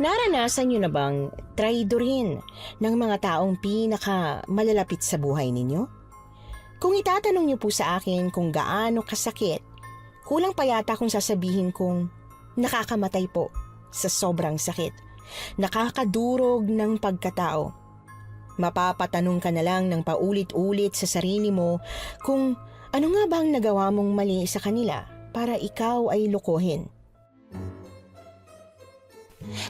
Naranasan niyo na bang traidorin ng mga taong pinaka-malalapit sa buhay ninyo? Kung itatanong niyo po sa akin kung gaano kasakit, kulang pa yata kung sasabihin kong nakakamatay po sa sobrang sakit. Nakakadurog ng pagkatao. Mapapatanong ka na lang ng paulit-ulit sa sarili mo kung ano nga ba ang nagawa mong mali sa kanila para ikaw ay lokohin.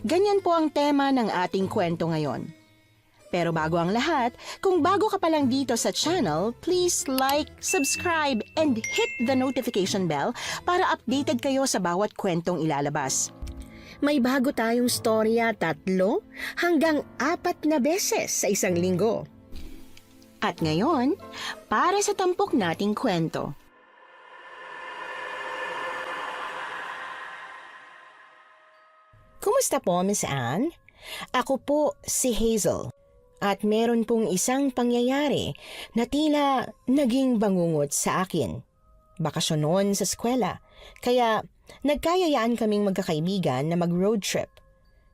Ganyan po ang tema ng ating kwento ngayon. Pero bago ang lahat, kung bago ka pa lang dito sa channel, please like, subscribe, and hit the notification bell para updated kayo sa bawat kwentong ilalabas. May bago tayong storya 3 hanggang 4 na beses sa isang linggo. At ngayon, para sa tampok nating kwento. Kumusta po, Miss Anne? Ako po si Hazel. At meron pong isang pangyayari na tila naging bangungot sa akin. Bakasyon noon sa eskwela, kaya nagkayayaan kaming magkakaibigan na mag-road trip.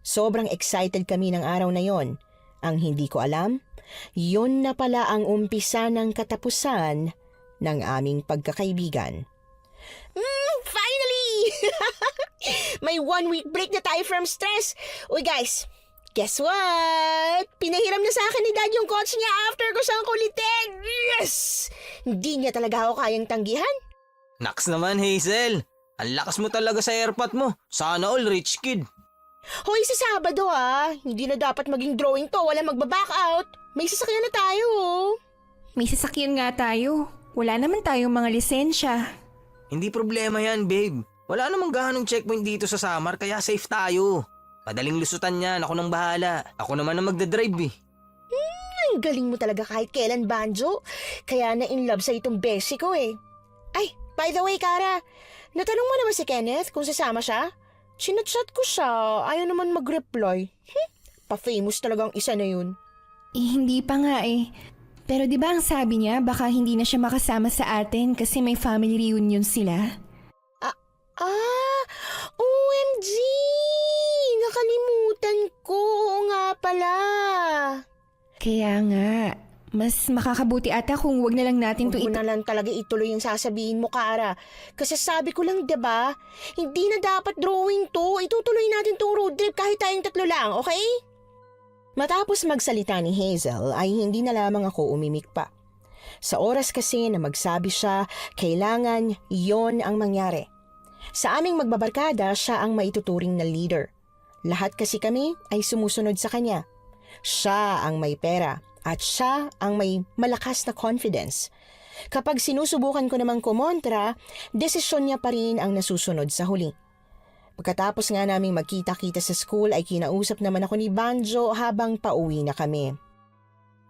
Sobrang excited kami ng araw na yon. Ang hindi ko alam, yun na pala ang umpisa ng katapusan ng aming pagkakaibigan. Finally! May 1 week break na tayo from stress. Uy guys, guess what? Pinahiram na sa akin ni Dad yung coach niya after ko siyang kulitin. Yes! Hindi niya talaga ako kayang tanggihan. Naks naman, Hazel. Ang lakas mo talaga sa airpot mo. Sana all rich kid. Hoy, sa Sabado hindi na dapat maging drawing to. Wala magbaback out. May sasakyan na tayo. May sasakyan nga tayo. Wala naman tayong mga lisensya. Hindi problema yan, babe. Wala namang gahanong checkpoint dito sa Samar kaya safe tayo. Madaling lusutan yan, ako nang bahala. Ako naman ang magdadrive eh. Ang galing mo talaga kahit kailan, Banjo. Kaya na-in love sa itong beshi ko eh. Ay, by the way, Kara, natanong mo naman si Kenneth kung sasama siya? Chinachat ko siya, ayaw naman mag-reply. Pa-famous talagang isa na yun. Hindi pa nga eh. Pero di ba ang sabi niya baka hindi na siya makasama sa atin kasi may family reunion sila? OMG! Nakalimutan ko. Oo nga pala. Kaya nga, mas makakabuti ata kung wag na lang natin Huwag mo na lang talaga ituloy yung sasabihin mo, Kara. Kasi sabi ko lang, diba? Hindi na dapat drawing to. Itutuloy natin tong road trip kahit tayong 3 lang, okay? Matapos magsalita ni Hazel ay hindi na lamang ako umimik pa. Sa oras kasi na magsabi siya, kailangan yon ang mangyari. Sa aming magbabarkada, siya ang maituturing na leader. Lahat kasi kami ay sumusunod sa kanya. Siya ang may pera at siya ang may malakas na confidence. Kapag sinusubukan ko namang kumontra, desisyon niya pa rin ang nasusunod sa huli. Pagkatapos nga naming magkita-kita sa school ay kinausap naman ako ni Banjo habang pauwi na kami.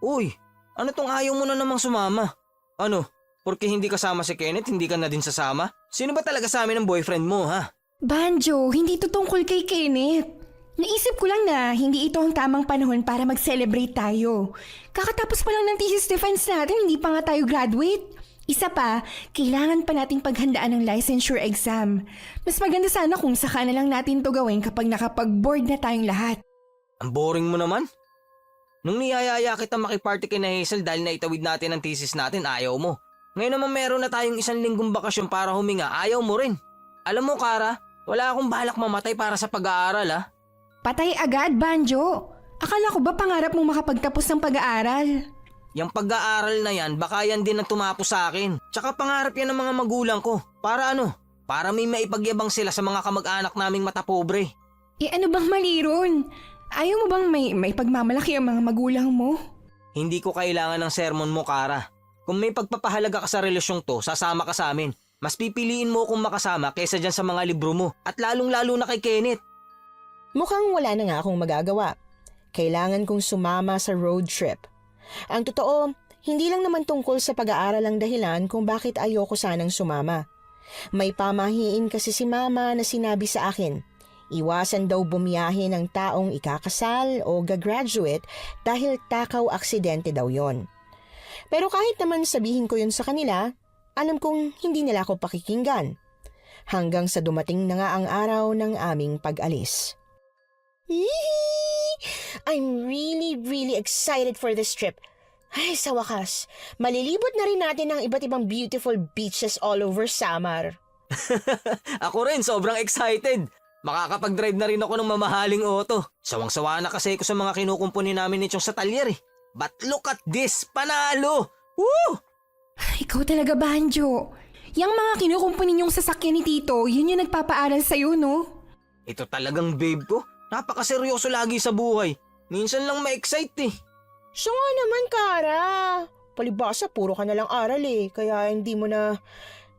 Uy, ano tong ayaw mo na namang sumama? Ano, porque hindi kasama si Kenneth, hindi ka na din sasama? Sino ba talaga sa amin ang boyfriend mo, ha? Banjo, hindi ito tungkol kay Kenneth. Naisip ko lang na hindi ito ang tamang panahon para mag-celebrate tayo. Kakatapos pa lang ng thesis defense natin, hindi pa nga tayo graduate. Isa pa, kailangan pa nating paghandaan ng licensure exam. Mas maganda sana kung saka na lang natin to gawin kapag nakapag-board na tayong lahat. Ang boring mo naman. Nung niyayaya kita makiparty kay na Hazel dahil naitawid natin ang thesis natin, ayaw mo. Ngayon naman meron na tayong 1 linggong bakasyon para huminga, ayaw mo rin. Alam mo, Kara, wala akong balak mamatay para sa pag-aaral, ha? Patay agad, Banjo. Akala ko ba pangarap mong makapagtapos ng pag-aaral? Yung pag-aaral na yan, baka yan din ang tumapos sa akin. Tsaka pangarap yan ng mga magulang ko. Para ano? Para may maipagyabang sila sa mga kamag-anak naming matapobre. Ano bang mali ron? Ayaw mo bang may pagmamalaki ang mga magulang mo? Hindi ko kailangan ng sermon mo, Kara. Kung may pagpapahalaga ka sa relasyong to, sasama ka sa amin. Mas pipiliin mo kung makasama kaysa dyan sa mga libro mo. At lalong-lalo na kay Kenneth. Mukhang wala na nga akong magagawa. Kailangan kong sumama sa road trip. Ang totoo, hindi lang naman tungkol sa pag-aaral ang dahilan kung bakit ayoko sanang sumama. May pamahiin kasi si Mama na sinabi sa akin, iwasan daw bumiyahe ng taong ikakasal o gagraduate dahil takaw aksidente daw yon. Pero kahit naman sabihin ko yun sa kanila, alam kong hindi nila ako pakikinggan. Hanggang sa dumating na nga ang araw ng aming pag-alis. I'm really excited for this trip. Ay, sa wakas, malilibot na rin natin ang iba't ibang beautiful beaches all over Samar. Ako rin, sobrang excited. Makakapag-drive na rin ako ng mamahaling auto. Sawang-sawa na kasi ako sa mga kinukumpuni namin nitong sa talyer eh. But look at this, panalo! Woo! Ikaw talaga, Banjo. Yang mga kinukumpuni niyong sasakyan ni Tito, yun yung nagpapaaral sa'yo, no? Ito talagang babe ko. Napakaseryoso lagi sa buhay. Minsan lang ma-excite eh. Siya nga naman, Kara. Palibasa, puro ka na lang aral eh. Kaya hindi mo na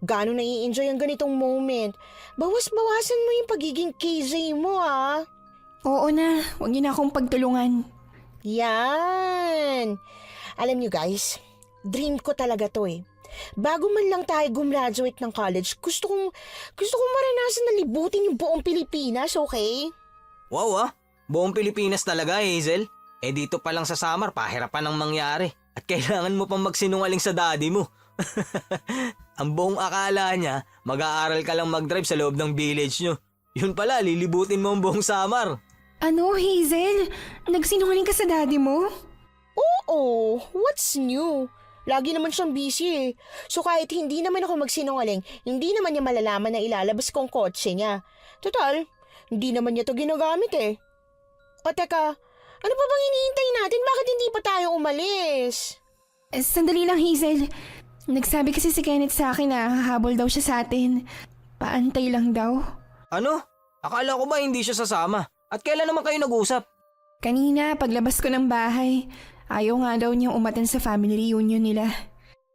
gano'n nai-enjoy ang ganitong moment. Bawas-bawasan mo yung pagiging KJ mo, ah. Oo na, huwag niyo na akong pagtulungan. Yan! Alam niyo guys, dream ko talaga to eh. Bago man lang tayo gumraduate ng college, gusto kong maranasan na libutin yung buong Pilipinas, okay? Wow buong Pilipinas talaga Hazel. Eh dito pa lang sa Samar, pahirapan ang mangyari. At kailangan mo pang magsinungaling sa daddy mo. Ang buong akala niya, mag-aaral ka lang mag-drive sa loob ng village nyo. Yun pala, lilibutin mo ang buong Samar. Ano, Hazel? Nagsinungaling ka sa daddy mo? Oo, what's new? Lagi naman siyang busy eh. So kahit hindi naman ako magsinungaling, hindi naman niya malalaman na ilalabas ko ang kotse niya. Total, hindi naman niya to ginagamit eh. O teka, ano pa bang hinihintay natin? Bakit hindi pa tayo umalis? Sandali lang, Hazel. Nagsabi kasi si Kenneth sa akin na hahabol daw siya sa atin. Paantay lang daw. Ano? Akala ko ba hindi siya sasama? At kailan naman kayo nag-usap? Kanina, paglabas ko ng bahay, ayaw nga daw niyang umaten sa family reunion nila.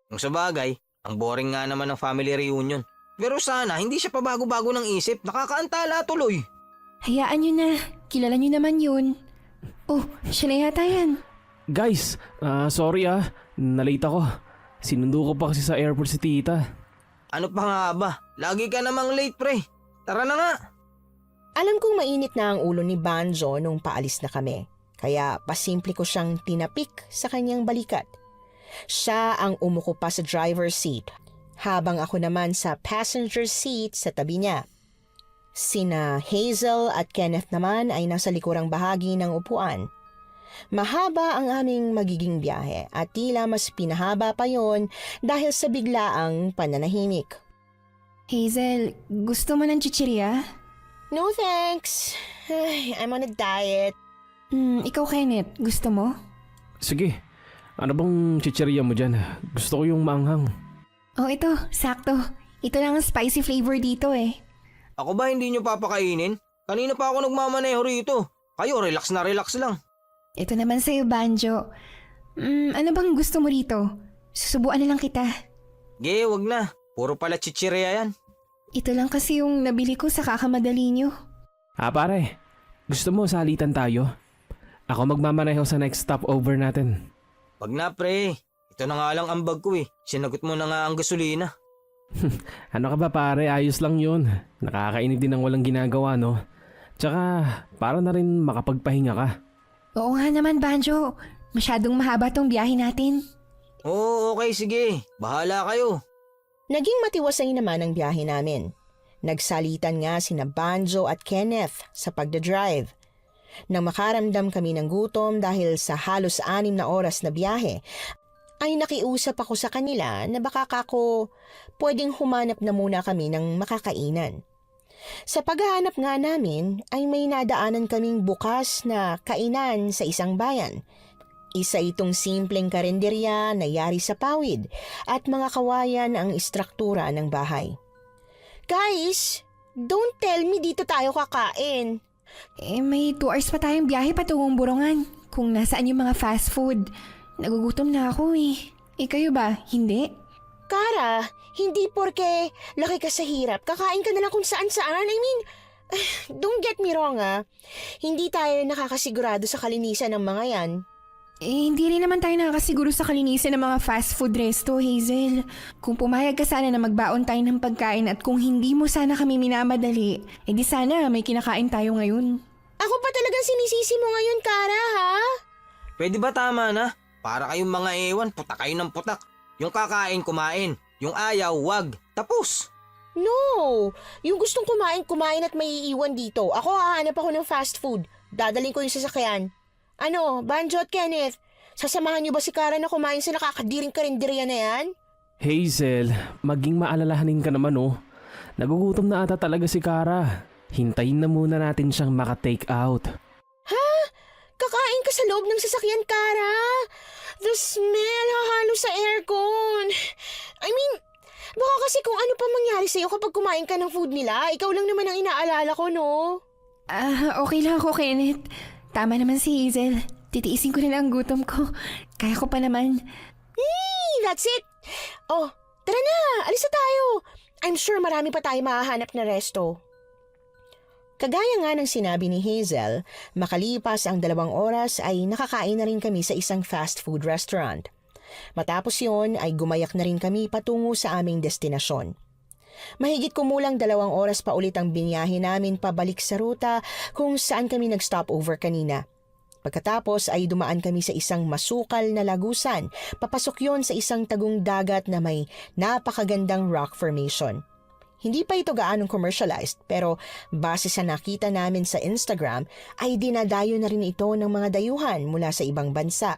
Kung sa bagay, ang boring nga naman ng family reunion. Pero sana, hindi siya pabago-bago ng isip. Nakakaantala tuloy. Hayaan niyo na. Kilala niyo naman yun. Oh, siya na yata yan. Guys, sorry nalate ako. Sinundo ko pa kasi sa airport si tita. Ano pa nga ba? Lagi ka namang late pre. Tara na nga. Alam kong mainit na ang ulo ni Banjo nung paalis na kami. Kaya pasimple ko siyang tinapik sa kanyang balikat. Siya ang umuko pa sa driver's seat, habang ako naman sa passenger seat sa tabi niya. Sina Hazel at Kenneth naman ay nasa likurang bahagi ng upuan. Mahaba ang aming magiging biyahe at tila mas pinahaba pa yon dahil sa biglaang pananahimik. Hazel, gusto mo ng chichirya? No thanks. Ay, I'm on a diet. Ikaw, Kenneth, gusto mo? Sige, ano bang chichirya mo dyan? Gusto ko yung maanghang. Oh, ito, sakto. Ito lang ang spicy flavor dito eh. Ako ba hindi nyo papakainin? Kanina pa ako nagmamaneho rito. Kayo relax na relax lang. Ito naman sa'yo, Banjo. Ano bang gusto mo rito? Susubuan na lang kita. Ge, wag na. Puro pala chichirya yan. Ito lang kasi yung nabili ko sa kakamadali nyo. Pare, gusto mo salitan tayo? Ako magmamaneho sa next stopover natin. Wag na pre. Ito na nga lang ang bag ko eh. Sinagot mo na nga ang gasolina. Ano ka ba pare, ayos lang yun. Nakakainip din ng walang ginagawa, no? Tsaka, para na rin makapagpahinga ka. Oo nga naman, Banjo. Masyadong mahaba tong biyahe natin. Oo, okay, sige. Bahala kayo. Naging matiwasay naman ang biyahe namin. Nagsalitan nga sina Banjo at Kenneth sa pagdadrive. Nang makaramdam kami ng gutom dahil sa halos 6 na oras na biyahe, ay nakiusap ako sa kanila na baka kako pwedeng humanap na muna kami ng makakainan. Sa paghahanap nga namin ay may nadaanan kaming bukas na kainan sa isang bayan. Isa itong simpleng karinderya na yari sa pawid at mga kawayan ang istruktura ng bahay. Guys, don't tell me dito tayo kakain. May 2 hours pa tayong biyahe patungong Borongan. Kung nasaan yung mga fast food. Nagugutom na ako eh. Kayo ba? Hindi? Kara, hindi porke laki ka sa hirap, kakain ka na lang kung saan-saan. I mean, don't get me wrong hindi tayo nakakasigurado sa kalinisan ng mga yan. Hindi rin naman tayo nakakasiguro sa kalinisan ng mga fast food resto, Hazel. Kung pumayag ka sana na magbaon tayo ng pagkain at kung hindi mo sana kami minamadali, di sana may kinakain tayo ngayon. Ako pa talagang sinisisi mo ngayon, Kara, ha? Pwede ba tama na? Para kayong mga ewan, putak kayo ng putak. Yung kakain, kumain. Yung ayaw, wag. Tapos. No, yung gustong kumain at may iiwan dito. Ako hahanap ako ng fast food. Dadaling ko yung sasakyan. Ano, Banjo at Kenneth? Sasamahan niyo ba si Kara na kumain sa nakakadiring karinderya na yan? Hazel, maging maalalahanin ka naman oh. Nagugutom na ata talaga si Kara. Hintayin na muna natin siyang maka-take out. Kakain ka sa loob ng sasakyan, Kara. The smell hahalo sa aircon. I mean, baka kasi kung ano pa mangyari sa'yo kapag kumain ka ng food nila, ikaw lang naman ang inaalala ko, no? Okay lang ako, Kenneth. Tama naman si Hazel. Titiisin ko na lang ang gutom ko. Kaya ko pa naman. That's it. Oh, tara na. Alis na tayo. I'm sure marami pa tayo mahahanap na resto. Kagaya nga ng sinabi ni Hazel, makalipas ang 2 oras ay nakakain na rin kami sa isang fast food restaurant. Matapos yon ay gumayak na rin kami patungo sa aming destinasyon. Mahigit kumulang 2 oras pa ulit ang binyahe namin pabalik sa ruta kung saan kami nag-stopover kanina. Pagkatapos ay dumaan kami sa isang masukal na lagusan. Papasok yon sa isang tagong dagat na may napakagandang rock formation. Hindi pa ito gaanong commercialized pero base sa nakita namin sa Instagram ay dinadayo na rin ito ng mga dayuhan mula sa ibang bansa.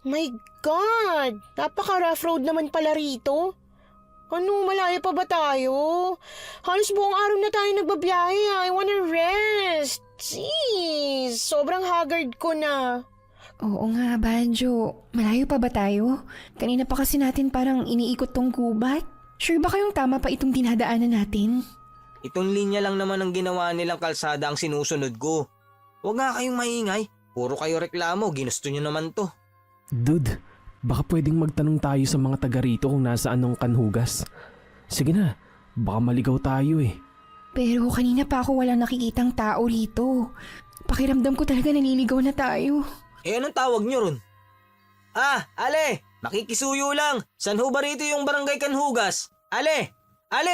My God! Napaka-rough road naman pala rito. Ano, malayo pa ba tayo? Halos buong araw na tayo nagbabiyahe. I wanna rest. Jeez, sobrang haggard ko na. Oo nga, Banjo. Malayo pa ba tayo? Kanina pa kasi natin parang iniikot tong gubat. Sure ba kayong tama pa itong dinadaanan natin? Itong linya lang naman ang ginawa nilang kalsada ang sinusunod ko. Huwag nga kayong maingay. Puro kayo reklamo, ginusto nyo naman to. Dude, baka pwedeng magtanong tayo sa mga taga rito kung nasaan ang kanhugas. Sige na, baka maligaw tayo eh. Pero kanina pa ako walang nakikitang tao rito. Pakiramdam ko talaga naliligaw na tayo. Eh anong tawag nyo ron? Ale! Makikisuyo lang. San ho ba rito yung barangay Kanhugas? Ale!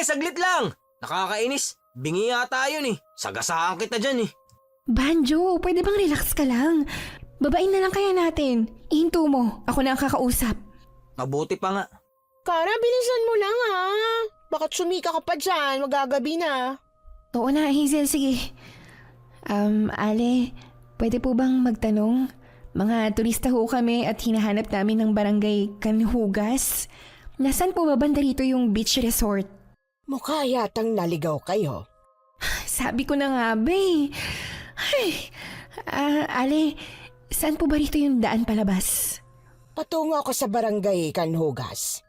Saglit lang! Nakakainis. Bingi yata yun eh. Sagasaan kita dyan eh. Banjo, pwede bang relax ka lang? Babain na lang kaya natin. Ihinto mo. Ako na ang kakausap. Mabuti pa nga. Kara, bilisan mo lang ha. Bakit sumika ka pa dyan? Magagabi na. Oo na, Hazel. Sige. Ale, pwede po bang magtanong? Mga turista ho kami at hinahanap namin ng barangay Kanhugas. Nasaan po ba banda rito yung beach resort? Mukha yatang naligaw kayo. Sabi ko na nga, be. Ay, Ale, saan po ba rito yung daan palabas? Patungo ako sa barangay Kanhugas.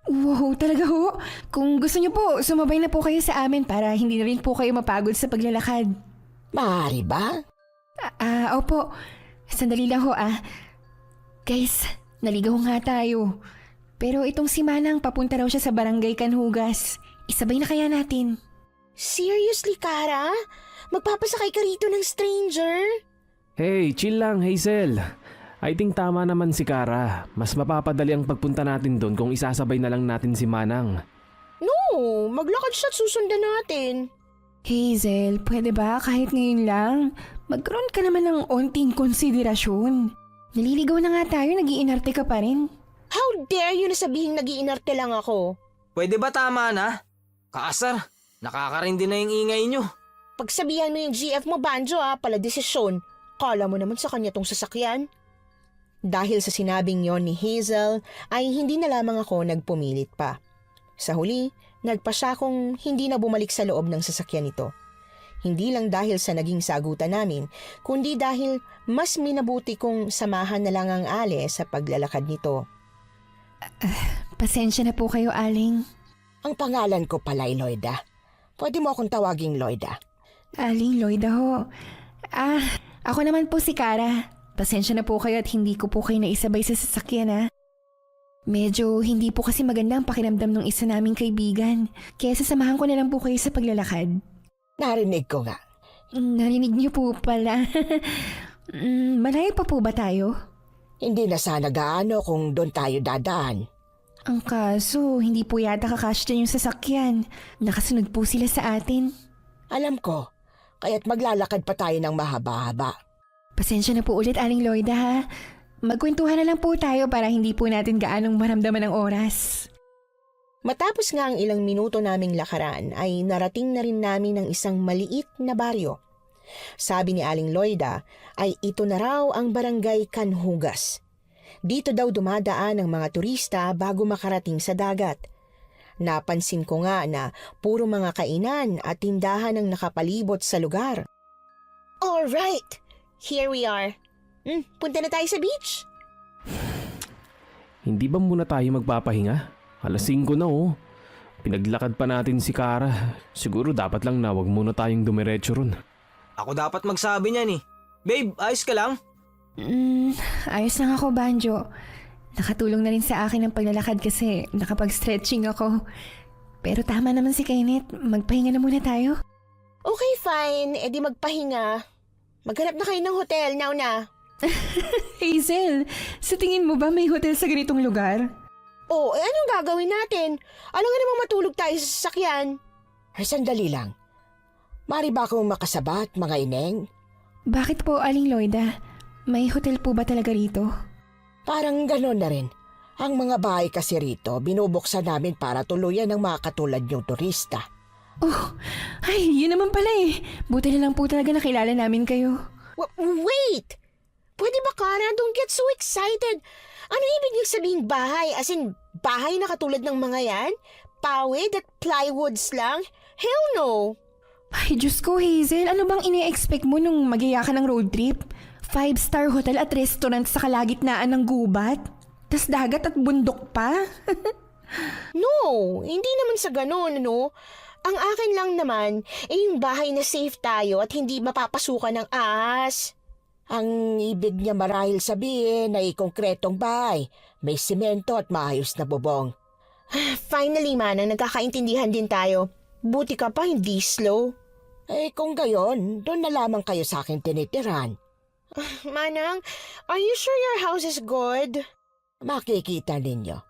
Wow, talaga ho? Kung gusto niyo po, sumabay na po kayo sa amin para hindi na rin po kayo mapagod sa paglalakad. Maaari ba? Opo. Sandali lang ho Guys, naligaw nga tayo. Pero itong si Manang papunta raw siya sa barangay Kanhugas. Isabay na kaya natin. Seriously, Kara? Magpapasakay ka rito ng stranger? Hey, chill lang Hazel. I think tama naman si Kara. Mas mapapadali ang pagpunta natin doon kung isasabay na lang natin si Manang. No, maglakad siya at susundan natin. Hazel, pwede ba kahit ngayon lang? Magkaroon ka naman ng onting konsiderasyon. Naliligaw na nga tayo, nag-iinarte ka pa rin. How dare you na sabihin nag-iinarte lang ako? Pwede ba tama na? Kaasar, nakakarindi na yung ingay nyo. Pagsabihan mo yung GF mo, Banjo pala desisyon. Kala mo naman sa kanya tong sasakyan. Dahil sa sinabing yon ni Hazel, ay hindi na lamang ako nagpumilit pa. Sa huli, nagpa siya kung hindi na bumalik sa loob ng sasakyan nito. Hindi lang dahil sa naging sagutan namin, kundi dahil mas minabuti kong samahan na lang ang Ale sa paglalakad nito. Pasensya na po kayo, Aling. Ang pangalan ko pala ay Loida. Pwede mo akong tawaging Loida. Aling Loida ho. Ako naman po si Kara. Pasensya na po kayo at hindi ko po kayo naisabay sa sasakyan Medyo hindi po kasi maganda ang pakiramdam ng isa naming kaibigan. Kaya sasamahan ko na lang po kayo sa paglalakad. Narinig ko nga. Narinig niyo po pala. Malayo pa po ba tayo? Hindi na sana gaano kung doon tayo dadaan. Ang kaso, hindi po yata kakasya yung sasakyan. Nakasunod po sila sa atin. Alam ko, kaya't maglalakad pa tayo ng mahaba-haba. Pasensya na po ulit, Aling Loida Magkwentuhan na lang po tayo para hindi po natin gaanong maramdaman ng oras. Matapos nga ang ilang minuto naming lakaran ay narating na rin namin ang isang maliit na baryo. Sabi ni Aling Loida ay ito na raw ang barangay Kanhugas. Dito daw dumadaan ang mga turista bago makarating sa dagat. Napansin ko nga na puro mga kainan at tindahan ang nakapalibot sa lugar. Alright, here we are. Punta na tayo sa beach. Hindi ba muna tayo magpapahinga? Alas 5 na oh. Pinaglakad pa natin si Kara. Siguro dapat lang na wag muna tayong dumiretso ron. Ako dapat magsabi niyan eh. Babe, ayos ka lang? Ayos lang ako, Banjo. Nakatulong na rin sa akin ang paglalakad kasi nakapag-stretching ako. Pero tama naman si Kenneth, magpahinga na muna tayo. Okay, fine. E di magpahinga. Maghanap na kayo ng hotel, now na. Hazel, sa tingin mo ba may hotel sa ganitong lugar? Oh, anong gagawin natin? Alam nga namang matulog tayo sa sasakyan. Ay, sandali lang. Mari ba akong makasabat, mga ineng? Bakit po, Aling Loida? May hotel po ba talaga rito? Parang ganon na rin. Ang mga bahay kasi rito, binubuksan namin para tuluyan ng mga katulad niyong turista. Oh, ay, yun naman pala eh. Buti na lang po talaga nakilala namin kayo. Wait! Pwede ba, Kara? Don't get so excited. Ano ibig niyo sabihin bahay? As in, bahay na katulad ng mga yan? Pawid at plywoods lang? Hell no! Ay, Diyos ko, Hazel. Ano bang ine-expect mo nung mag-iya ka ng road trip? 5-star hotel at restaurant sa kalagitnaan ng gubat? Tas dagat at bundok pa? No, hindi naman sa ganun, no? Ang akin lang naman, yung bahay na safe tayo at hindi mapapasukan ng ahas. Ang ibig niya marahil sabihin ay konkretong bahay, may simento at maayos na bubong. Finally, Manang, nagkakaintindihan din tayo. Buti ka pa, hindi slow. Eh kung gayon, doon na lamang kayo sa akin tinitiran. Manang, are you sure your house is good? Makikita ninyo.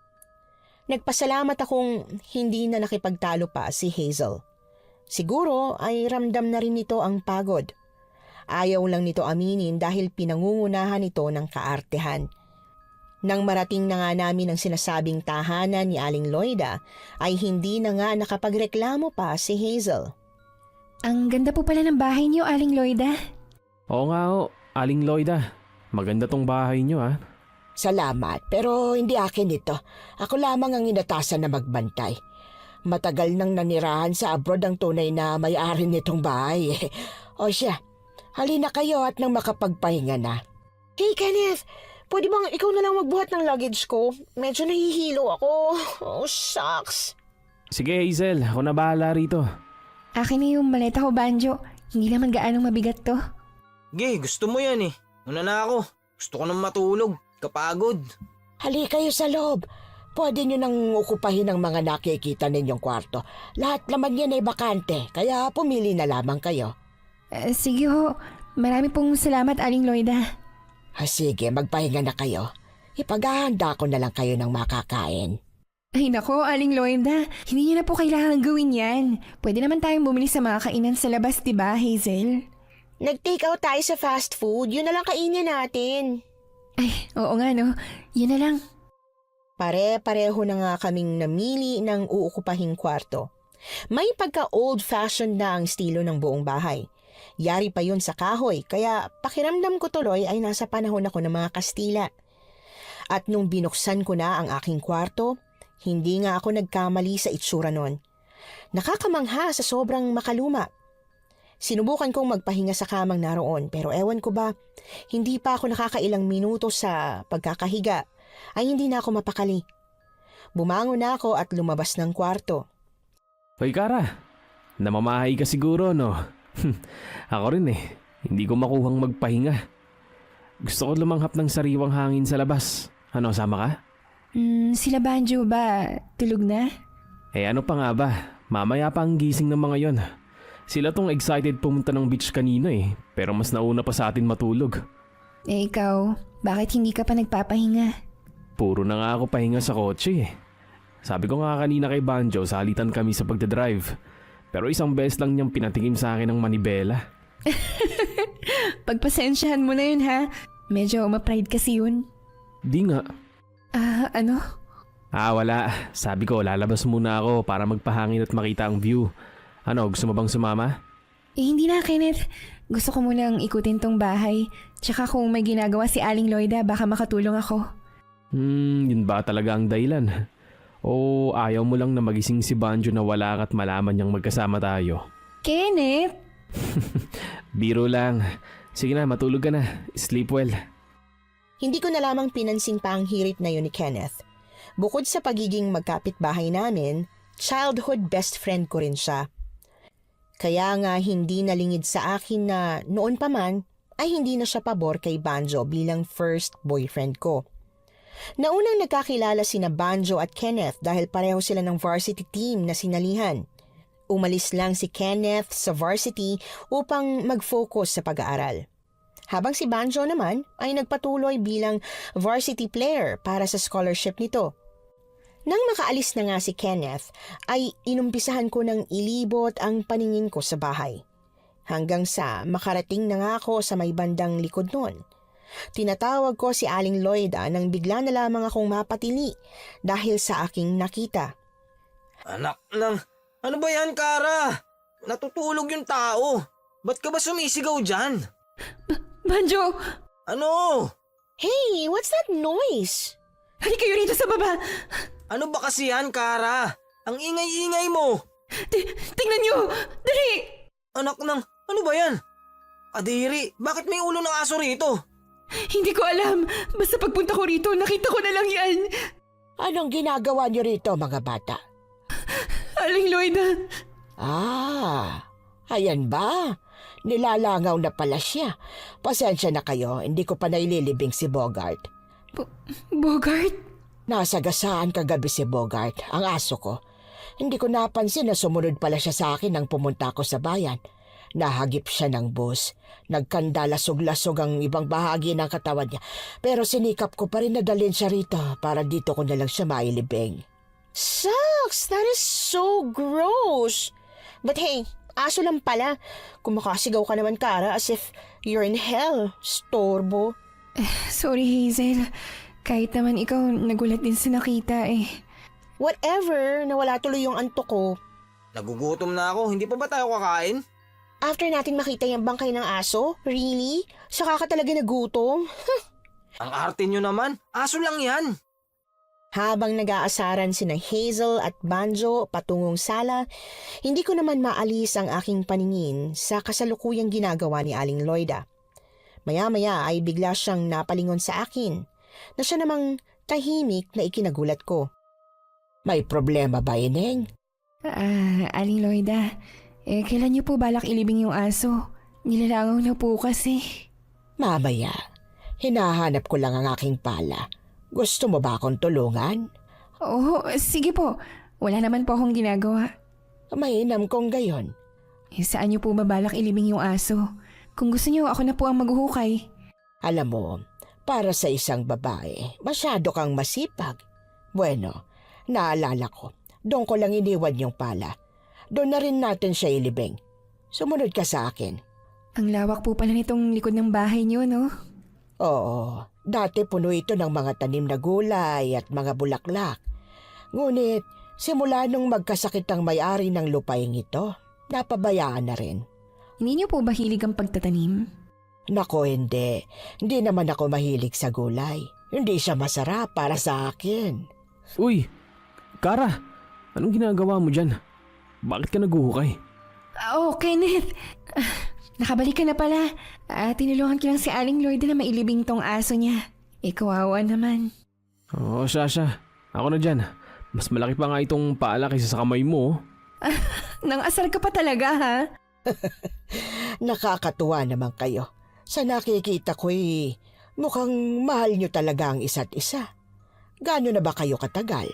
Nagpasalamat akong hindi na nakipagtalo pa si Hazel. Siguro ay ramdam na rin nito ang pagod. Ayaw lang nito aminin dahil pinangungunahan ito ng kaartehan. Nang marating na nga namin ang sinasabing tahanan ni Aling Loida, ay hindi na nga nakapagreklamo pa si Hazel. Ang ganda po pala ng bahay niyo, Aling Loida. Oo nga oh, Aling Loida. Maganda tong bahay nyo ah. Salamat, pero hindi akin ito. Ako lamang ang inatasan na magbantay. Matagal nang nanirahan sa abroad ang tunay na may-ari nitong bahay. O siya, halina kayo at nang makapagpahinga na. Hey Kenneth, pwede bang ikaw na lang magbuhat ng luggage ko? Medyo nahihilo ako. Oh, shucks. Sige Hazel, ako na bahala rito. Akin na yung maleta ko, Banjo. Hindi naman gaanong mabigat to. Ge, gusto mo yan eh. Una na ako. Gusto ko nang matulog. Kapagod. Hali kayo sa loob. Pwede nyo nang ukupahin ang mga nakikita ninyong kwarto. Lahat naman yan ay bakante, kaya pumili na lamang kayo. Sige ho. Marami pong salamat, Aling Loida. Sige, magpahinga na kayo. Ipaghahanda ko na lang kayo ng makakain. Ay nako, Aling Loida. Hindi niyo na po kailangan gawin yan. Pwede naman tayong bumili sa mga kainan sa labas, diba, Hazel? Nag-take out tayo sa fast food. Yun na lang kainin natin. Ay, oo nga no. Yun na lang. Pare-pareho na nga kaming namili ng uukupahing kwarto. May pagka-old-fashioned na ang estilo ng buong bahay. Yari pa yun sa kahoy, kaya pakiramdam ko tuloy ay nasa panahon ako ng mga Kastila. At nung binuksan ko na ang aking kwarto, hindi nga ako nagkamali sa itsura nun. Nakakamangha sa sobrang makaluma. Sinubukan kong magpahinga sa kamang naroon pero ewan ko ba, hindi pa ako nakakailang minuto sa pagkakahiga ay hindi na ako mapakali. Bumangon na ako at lumabas ng kwarto. Hoy Kara, namamahay ka siguro no? Ako rin eh, hindi ko makuhang magpahinga. Gusto ko lumanghap ng sariwang hangin sa labas. Ano, sama ka? Sila Banjo ba tulog na? Eh ano pa nga ba, mamaya pa ang gising ng mga yon. Sila tong excited pumunta ng beach kanina eh, pero mas nauna pa sa atin matulog. Eh ikaw, bakit hindi ka pa nagpapahinga? Puro na nga ako pahinga sa kotse eh. Sabi ko nga kanina kay Banjo, salitan kami sa pagdadrive. Pero isang beses lang niyang pinatingin sa akin ng manibela. Pagpasensyahan mo na yun ha. Medyo ma-pride kasi yun. Di nga. Ano? Wala. Sabi ko lalabas muna ako para magpahangin at makita ang view. Ano, gusto mo bang sumama? Hindi na, Kenneth. Gusto ko munang ikutin tong bahay. Tsaka kung may ginagawa si Aling Loida, baka makatulong ako. Yun ba talaga ang dahilan? O ayaw mo lang na magising si Banjo na wala ka't malaman niyang magkasama tayo? Kenneth! Biro lang. Sige na, matulog ka na. Sleep well. Hindi ko na lamang pinansin pa ang hirit na yun ni Kenneth. Bukod sa pagiging magkapit-bahay namin, childhood best friend ko rin siya. Kaya nga hindi nalingid sa akin na noon pa man ay hindi na siya pabor kay Banjo bilang first boyfriend ko. Naunang nagkakilala sina Banjo at Kenneth dahil pareho sila ng varsity team na sinalihan. Umalis lang si Kenneth sa varsity upang mag-focus sa pag-aaral. Habang si Banjo naman ay nagpatuloy bilang varsity player para sa scholarship nito. Nang makaalis na nga si Kenneth, ay inumpisahan ko ng ilibot ang paningin ko sa bahay. Hanggang sa makarating na nga ako sa may bandang likod nun. Tinatawag ko si Aling Loida nang bigla na lamang akong mapatili dahil sa aking nakita. Anak ng... Ano ba yan, Kara? Natutulog yung tao. Ba't ka ba sumisigaw dyan? Banjo! Ano? Hey, what's that noise? Halika kayo rito sa baba! Ano ba kasi yan, Kara? Ang ingay-ingay mo. Tingnan niyo! Dali! Anak ng... Ano ba yan? Kadiri, bakit may ulo ng aso rito? Hindi ko alam. Basta pagpunta ko rito, nakita ko na lang yan. Anong ginagawa niyo rito, mga bata? Aling Loida. Ayan ba? Nilalangaw na pala siya. Pasensya na kayo, hindi ko pa naililibing si Bogart. Bogart? Nasa gasaan kagabi si Bogart, ang aso ko. Hindi ko napansin na sumunod pala siya sa akin nang pumunta ako sa bayan. Nahagip siya ng bus. Nagkandalasog-lasog ang ibang bahagi ng katawan niya. Pero sinikap ko pa rin na dalhin siya rito para dito ko na lang siya mailibing. Shucks, that is so gross. But hey, aso lang pala. Kung makasigaw ka naman, Kara, as if you're in hell. Storbo. Sorry, Hazel. Kahit naman ikaw, nagulat din sa nakita eh. Whatever, nawala tuloy yung antok ko. Nagugutom na ako, hindi pa ba tayo kakain? After natin makita yung bangkay ng aso? Really? Saka ka talaga nagutom? Ang arte nyo naman, aso lang yan. Habang nag-aasaran sina Hazel at Banjo patungong sala, hindi ko naman maalis ang aking paningin sa kasalukuyang ginagawa ni Aling Loida. Maya-maya ay bigla siyang napalingon sa akin na siya namang tahimik na ikinagulat ko. May problema ba, Ineng? Aling Loida, kailan niyo po balak ilibing yung aso? Nilalangaw na po kasi. Mamaya, hinahanap ko lang ang aking pala. Gusto mo ba akong tulungan? Oo, sige po. Wala naman po akong ginagawa. Mainam kong gayon. Saan niyo po mabalak ilibing yung aso? Kung gusto niyo, ako na po ang maghuhukay. Alam mo, para sa isang babae, masyado kang masipag. Bueno, naalala ko, doon ko lang iniwan yung pala. Doon na rin natin siya ilibing. Sumunod ka sa akin. Ang lawak po pala nitong likod ng bahay niyo, no? Oo, dati puno ito ng mga tanim na gulay at mga bulaklak. Ngunit, simula nung magkasakit ang may-ari ng lupaing ito, napabayaan na rin. Hindi niyo po ba hilig ang pagtatanim? Nako, hindi. Hindi naman ako mahilig sa gulay. Hindi siya masarap para sa akin. Uy, Kara, anong ginagawa mo dyan? Bakit ka naguhukay? Kenneth. Nakabalik ka na pala. Tinulungan ko lang si Aling Loida na mailibing tong aso niya. Kawawa naman. Oo, Sasha. Ako na dyan. Mas malaki pa nga itong pala kaysa sa kamay mo. Nang asar ka pa talaga, ha? Nakakatuwa naman kayo. Sa nakikita ko'y mukhang mahal nyo talaga ang isa't isa. Gaano na ba kayo katagal?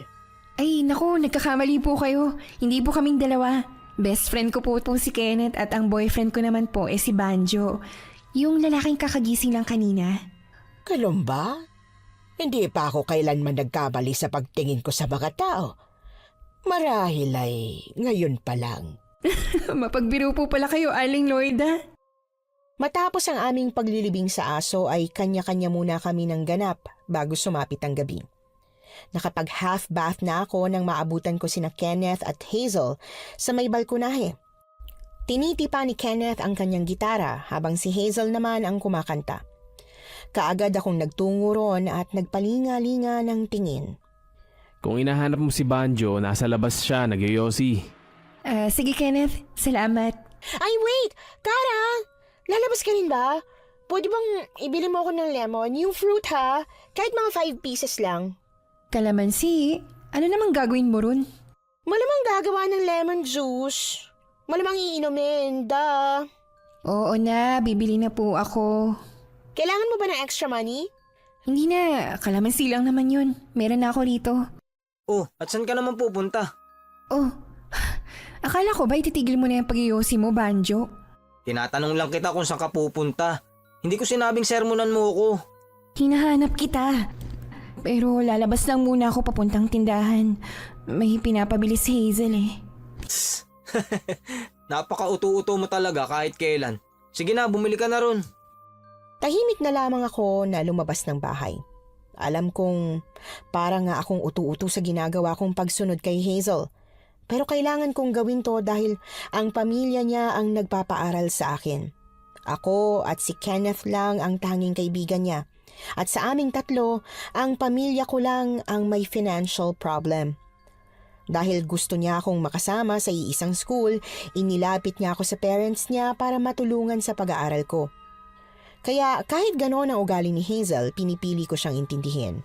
Ay, naku, nagkakamali po kayo. Hindi po kaming dalawa. Best friend ko po si Kenneth at ang boyfriend ko naman po si Banjo. Yung lalaking kakagising lang kanina. Ganun ba? Hindi pa ako kailanman nagkamali sa pagtingin ko sa mga tao. Marahil ay ngayon pa lang. Mapagbiro po pala kayo, Aling Loida. Matapos ang aming paglilibing sa aso ay kanya-kanya muna kami ng ganap bago sumapit ang gabi. Nakapag half bath na ako nang maabutan ko sina Kenneth at Hazel sa may balkonahe. Tinitipa ni Kenneth ang kanyang gitara habang si Hazel naman ang kumakanta. Kaagad akong nagtungo ron at nagpalinga-linga ng tingin. Kung hinahanap mo si Banjo, nasa labas siya, nagyoyosi. Sige Kenneth, salamat. Ay wait! Kara! Lalabas ka rin ba? Pwede bang ibili mo ako ng lemon? Yung fruit ha? Kahit mga 5 pieces lang. Kalamansi, ano namang gagawin mo ron? Malamang gagawa ng lemon juice. Malamang iinumin, da. Oo na, bibili na po ako. Kailangan mo ba ng extra money? Hindi na, kalamansi lang naman yun. Meron na ako rito. Oh, at saan ka naman pupunta? Oh, akala ko ba ititigil mo na yung pag-iyosi mo, Banjo? Tinatanong lang kita kung saan ka pupunta. Hindi ko sinabing sermonan mo ko. Hinahanap kita. Pero lalabas lang muna ako papuntang tindahan. May pinapabili si Hazel eh. Napaka-uto-uto mo talaga kahit kailan. Sige na, bumili ka na ron. Tahimik na lamang ako na lumabas ng bahay. Alam kong para nga akong utu-uto sa ginagawa kong pagsunod kay Hazel. Pero kailangan kong gawin to dahil ang pamilya niya ang nagpapaaral sa akin. Ako at si Kenneth lang ang tanging kaibigan niya. At sa aming tatlo, ang pamilya ko lang ang may financial problem. Dahil gusto niya akong makasama sa iisang school, inilapit niya ako sa parents niya para matulungan sa pag-aaral ko. Kaya kahit gano'n ang ugali ni Hazel, pinipili ko siyang intindihin.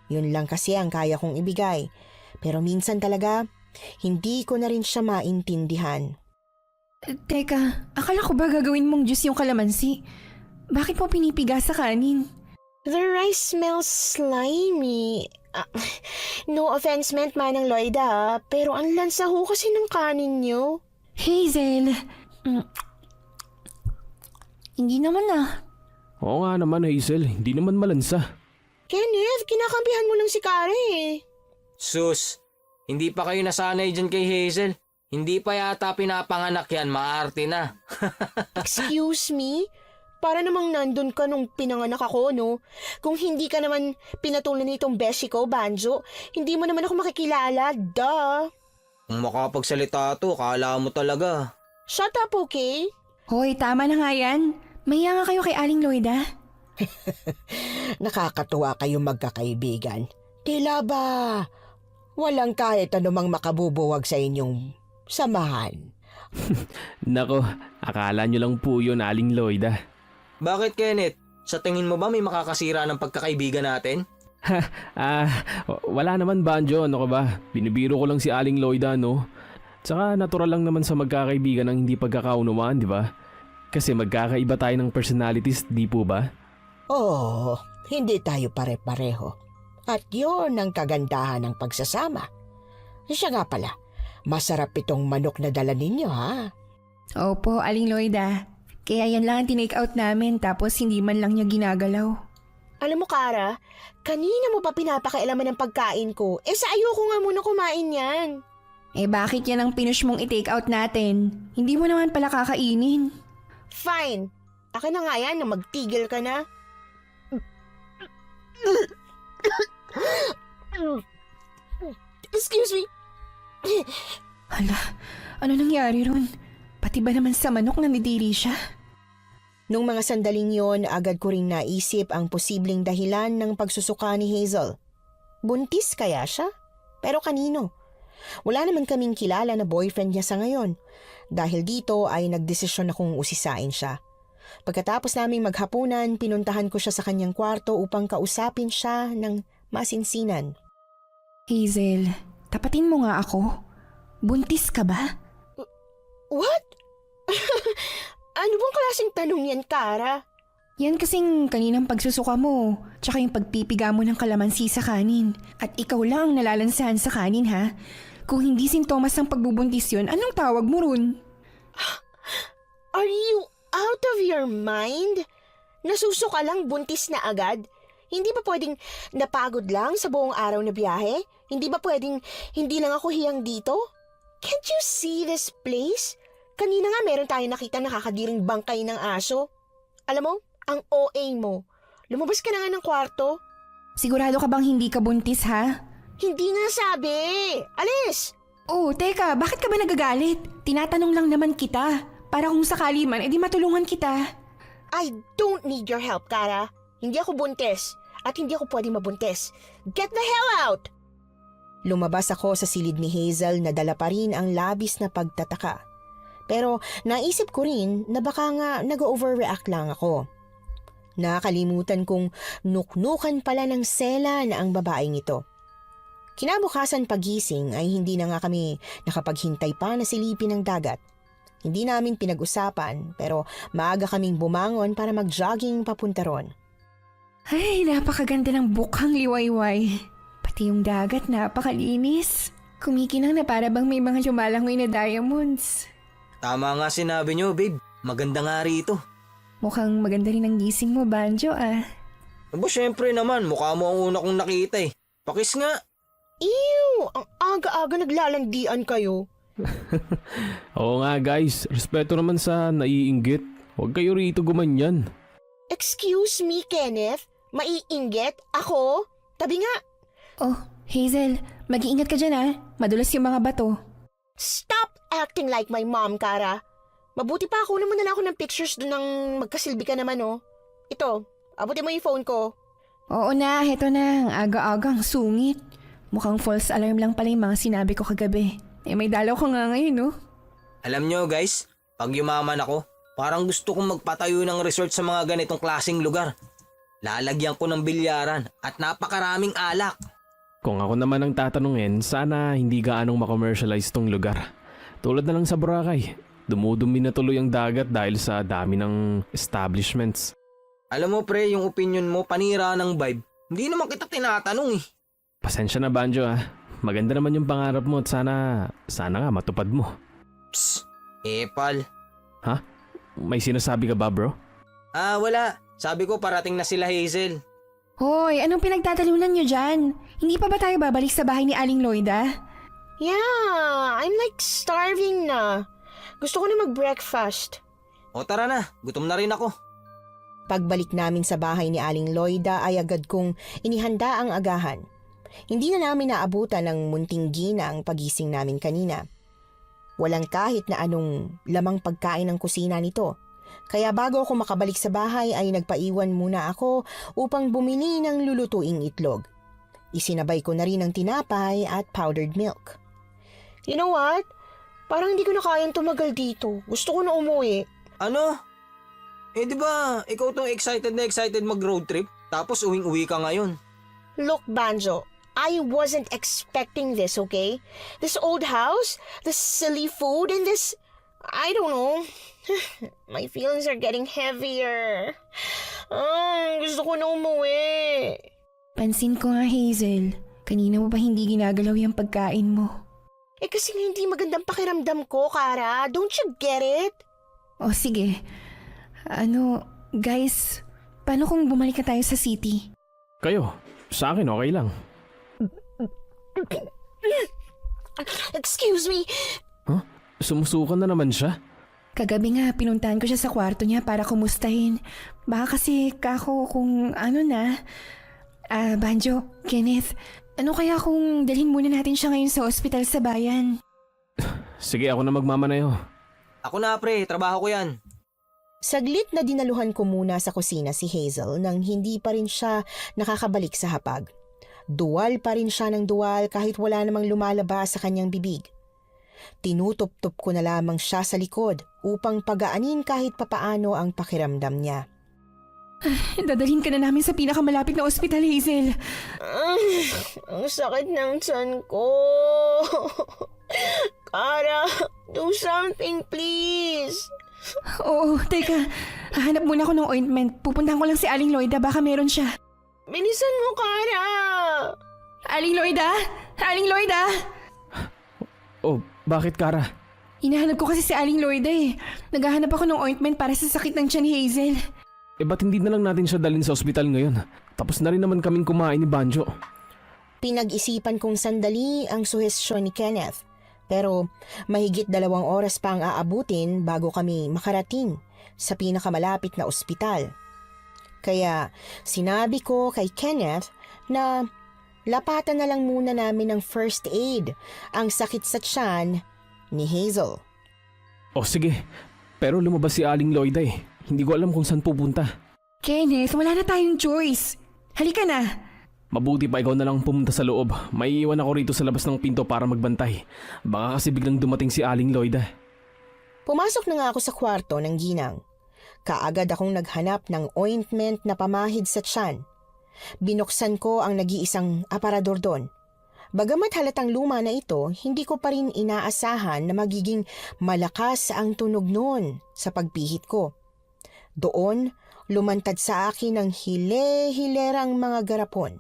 Yun lang kasi ang kaya kong ibigay. Pero minsan talaga, hindi ko na rin siya maintindihan. Teka, akala ko ba gagawin mong juice yung kalamansi? Bakit mo pinipiga sa kanin? The rice smells slimy. No offense meant, Manang Loida, pero ang lansa ho kasi ng kanin niyo. Hazel! Hindi naman ah. Oo nga naman Hazel, hindi naman malansa. Kenneth, kinakampihan mo lang si Kara eh. Sus, hindi pa kayo nasanay dyan kay Hazel. Hindi pa yata pinapanganak yan, maarte na. Excuse me? Para namang nandun ka nung pinanganak ako, no? Kung hindi ka naman pinatulan nitong beshi ko, Banjo, hindi mo naman ako makikilala, duh. Kung makapagsalita to, kala mo talaga. Shut up, okay? Hoy, tama na nga yan. Mahiya nga kayo kay Aling Loida. Nakakatuwa kayong magkakaibigan. Tila ba walang kahit anumang makabubuwag sa inyong samahan? Nako, akala nyo lang po yun, Aling Loida. Bakit, Kenneth? Sa tingin mo ba may makakasira ng pagkakaibigan natin? Wala naman Banjo, ano ka ba? Binibiro ko lang si Aling Loida, no? Tsaka natural lang naman sa magkakaibigan ang hindi pagkakaunawaan, di ba? Kasi magkakaiba tayo ng personalities, di po ba? Oo, hindi tayo pare-pareho. At yun ang kagandahan ng pagsasama. Siya nga pala, masarap itong manok na dala ninyo, ha? Opo, Aling Loida. Kaya yan lang ang tinake out namin tapos hindi man lang niya ginagalaw. Alam mo, Kara, kanina mo pa pinapakailaman ng pagkain ko. Sa ayoko nga muna kumain yan. Bakit yan ang pinush mong i-take out natin? Hindi mo naman pala kakainin. Fine. Akin na nga yan na magtigil ka na. Excuse me. Hala, ano nangyari ron? Pati ba naman sa manok na nidiri siya? Nung mga sandaling yon, agad ko ring naisip ang posibleng dahilan ng pagsusuka ni Hazel. Buntis kaya siya? Pero kanino? Wala naman kaming kilala na boyfriend niya sa ngayon. Dahil dito ay nagdesisyon akong usisain siya. Pagkatapos naming maghapunan, pinuntahan ko siya sa kanyang kwarto upang kausapin siya ng masinsinan. Hazel, tapatin mo nga ako. Buntis ka ba? What? Ano bang klaseng tanong yan, Kara? Yan kasing kaninang pagsusuka mo, tsaka yung pagpipiga mo ng kalamansi sa kanin. At ikaw lang ang nalalansahan sa kanin ha. Kung hindi sintomas ng pagbubuntis yun, anong tawag mo ron? Are you out of your mind? Nasusuka lang, buntis na agad? Hindi ba pwedeng napagod lang sa buong araw na biyahe? Hindi ba pwedeng hindi lang ako hiyang dito? Can't you see this place? Kanina nga meron tayong nakita nakakadiring bangkay ng aso. Alam mo, ang OA mo. Lumabas ka na nga ng kwarto. Sigurado ka bang hindi ka buntis ha? Hindi nga sabi. Alis! Oh, teka, bakit ka ba nagagalit? Tinatanong lang naman kita. Para kung sakali man, edi matulungan kita. I don't need your help, Kara. Hindi ako buntis. At hindi ako pwedeng mabuntis. Get the hell out! Lumabas ako sa silid ni Hazel na dala pa rin ang labis na pagtataka. Pero naisip ko rin na baka nga nag-overreact lang ako. Nakalimutan kong nuknukan pala ng Sela na ang babaeng ito. Kinabukasan pagising ay hindi na nga kami nakapaghintay pa na silipin ng dagat. Hindi namin pinag-usapan pero maaga kaming bumangon para mag-jogging papunta ron. Ay, napakaganda ng bukhang liwayway. Pati yung dagat napakalinis. Kumikinang na para bang may mga lumalangoy na diamonds. Tama nga sinabi nyo, babe. Maganda nga rito. Mukhang maganda rin ang gising mo, Banjo ah. Aba, syempre naman. Mukha mo ang una kong nakita eh. Pakis nga. Ew! Ang aga-aga naglalandian kayo. Oo nga guys, respeto naman sa naiinggit. Huwag kayo rito gumanyan. Excuse me, Kenneth? Maiinggit? Ako? Tabi nga. Oh, Hazel, mag-iingat ka dyan ah. Madulas yung mga bato. Stop acting like my mom, Kara. Mabuti pa ako naman na lang ako ng pictures doon ng magkasilbi ka naman, oh. Ito, abutin mo yung phone ko. Oo na, heto na. Ang aga-agang sungit. Mukhang false alarm lang pala yung mga sinabi ko kagabi. Eh may dalaw ko nga ngayon, no? Alam nyo guys, pag yumaman ako, parang gusto kong magpatayo ng resort sa mga ganitong klaseng lugar. Lalagyan ko ng bilyaran at napakaraming alak. Kung ako naman ang tatanungin, sana hindi gaanong makommercialize tong lugar. Tulad na lang sa Boracay, dumudumi na tuloy ang dagat dahil sa dami ng establishments. Alam mo pre, yung opinion mo panira ng vibe. Hindi naman kita tinatanong eh. Pasensya na Banjo ah. Maganda naman yung pangarap mo at sana nga matupad mo. Psst, epal. Ha? May sinasabi ka ba bro? Ah, wala. Sabi ko parating na sila Hazel. Hoy, anong pinagtatalunan nyo dyan? Hindi pa ba tayo babalik sa bahay ni Aling Loida? Yeah, I'm like starving na. Gusto ko na mag-breakfast. O tara na, gutom na rin ako. Pagbalik namin sa bahay ni Aling Loida ay agad kong inihanda ang agahan. Hindi na namin naabutan ng munting gina ang pagising namin kanina. Walang kahit na anong lamang pagkain ng kusina nito. Kaya bago ako makabalik sa bahay ay nagpaiwan muna ako upang bumili ng lulutuing itlog. Isinabay ko na rin ang tinapay at powdered milk. You know what? Parang hindi ko na kayang tumagal dito. Gusto ko na umuwi. Ano? Eh di ba, ikaw tong excited na excited mag-road trip, tapos uwing-uwi ka ngayon. Look, Banjo, I wasn't expecting this, okay? This old house, this silly food, and this... I don't know. My feelings are getting heavier. Gusto ko na umuwi. Pansin ko nga, Hazel. Kanina mo ba hindi ginagalaw yung pagkain mo? Eh kasi hindi magandang pakiramdam ko, Kara. Don't you get it? O sige. Guys, paano kung bumalik na tayo sa city? Kayo, sa akin okay lang. Excuse me. Huh? Sumusukan na naman siya? Kagabi nga, pinuntahan ko siya sa kwarto niya para kumustahin. Baka kasi kako kung Banjo, Kenneth, ano kaya kung dalhin muna natin siya ngayon sa ospital sa bayan? Sige, ako na magmamanayo. Ako na pre, trabaho ko yan. Saglit na dinaluhan ko muna sa kusina si Hazel nang hindi pa rin siya nakakabalik sa hapag. Duwal pa rin siya ng duwal kahit wala namang lumalabas sa kanyang bibig. Tinutup-tup ko na lamang siya sa likod upang pagaanin kahit papaano ang pakiramdam niya. Dadalhin ka na namin sa pinakamalapit na ospital, Hazel. Ang sakit ng tiyan ko. Kara, do something please. Oo, teka. Hahanap muna ako ng ointment. Pupuntahan ko lang si Aling Loida, baka meron siya. Bilisan mo, Kara. Aling Loida? Aling Loida? Oh, bakit Kara? Hinahanap ko kasi si Aling Loida eh. Naghahanap ako ng ointment para sa sakit ng tiyan ni Hazel. Eh ba't hindi na lang natin siya dalhin sa ospital ngayon? Tapos na rin naman kaming kumain ni Banjo. Pinag-isipan kong sandali ang suhestyon ni Kenneth. Pero mahigit 2 oras pa ang aabutin bago kami makarating sa pinakamalapit na ospital. Kaya sinabi ko kay Kenneth na lapatan na lang muna namin ng first aid ang sakit sa tiyan ni Hazel. Oh sige, Pero lumabas si Aling Lloyda eh. Hindi ko alam kung saan pupunta. Kenneth, wala na tayong choice. Halika na. Mabuti pa ikaw na lang pumunta sa loob. May iwan ako rito sa labas ng pinto para magbantay. Baka kasi biglang dumating si Aling Lloyda. Pumasok na nga ako sa kwarto ng ginang. Kaagad akong naghanap ng ointment na pamahid sa tiyan. Binuksan ko ang nag-iisang aparador doon. Bagamat halatang luma na ito, hindi ko pa rin inaasahan na magiging malakas ang tunog noon sa pagpihit ko. Doon, lumantad sa akin ang hile-hilerang mga garapon.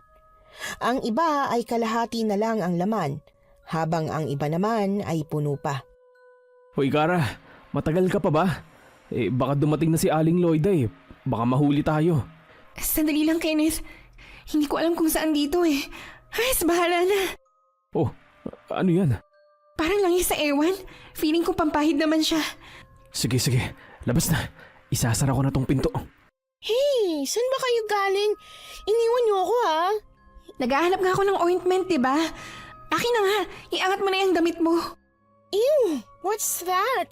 Ang iba ay kalahati na lang ang laman, habang ang iba naman ay puno pa. Hoy Kara, matagal ka pa ba? Baka dumating na si Aling Lloyda eh. Baka mahuli tayo. Sandali lang, Kenneth. Hindi ko alam kung saan dito eh. Ay, bahala na. Oh, ano yan? Parang langis sa ewan. Feeling ko pampahid naman siya. Sige, labas na. Isasara ko na tong pinto. Hey, saan ba kayo galing? Iniwan niyo ako ha? Naghahanap nga ako ng ointment, diba? Akin na nga. Iangat mo na yung damit mo. Ew, what's that?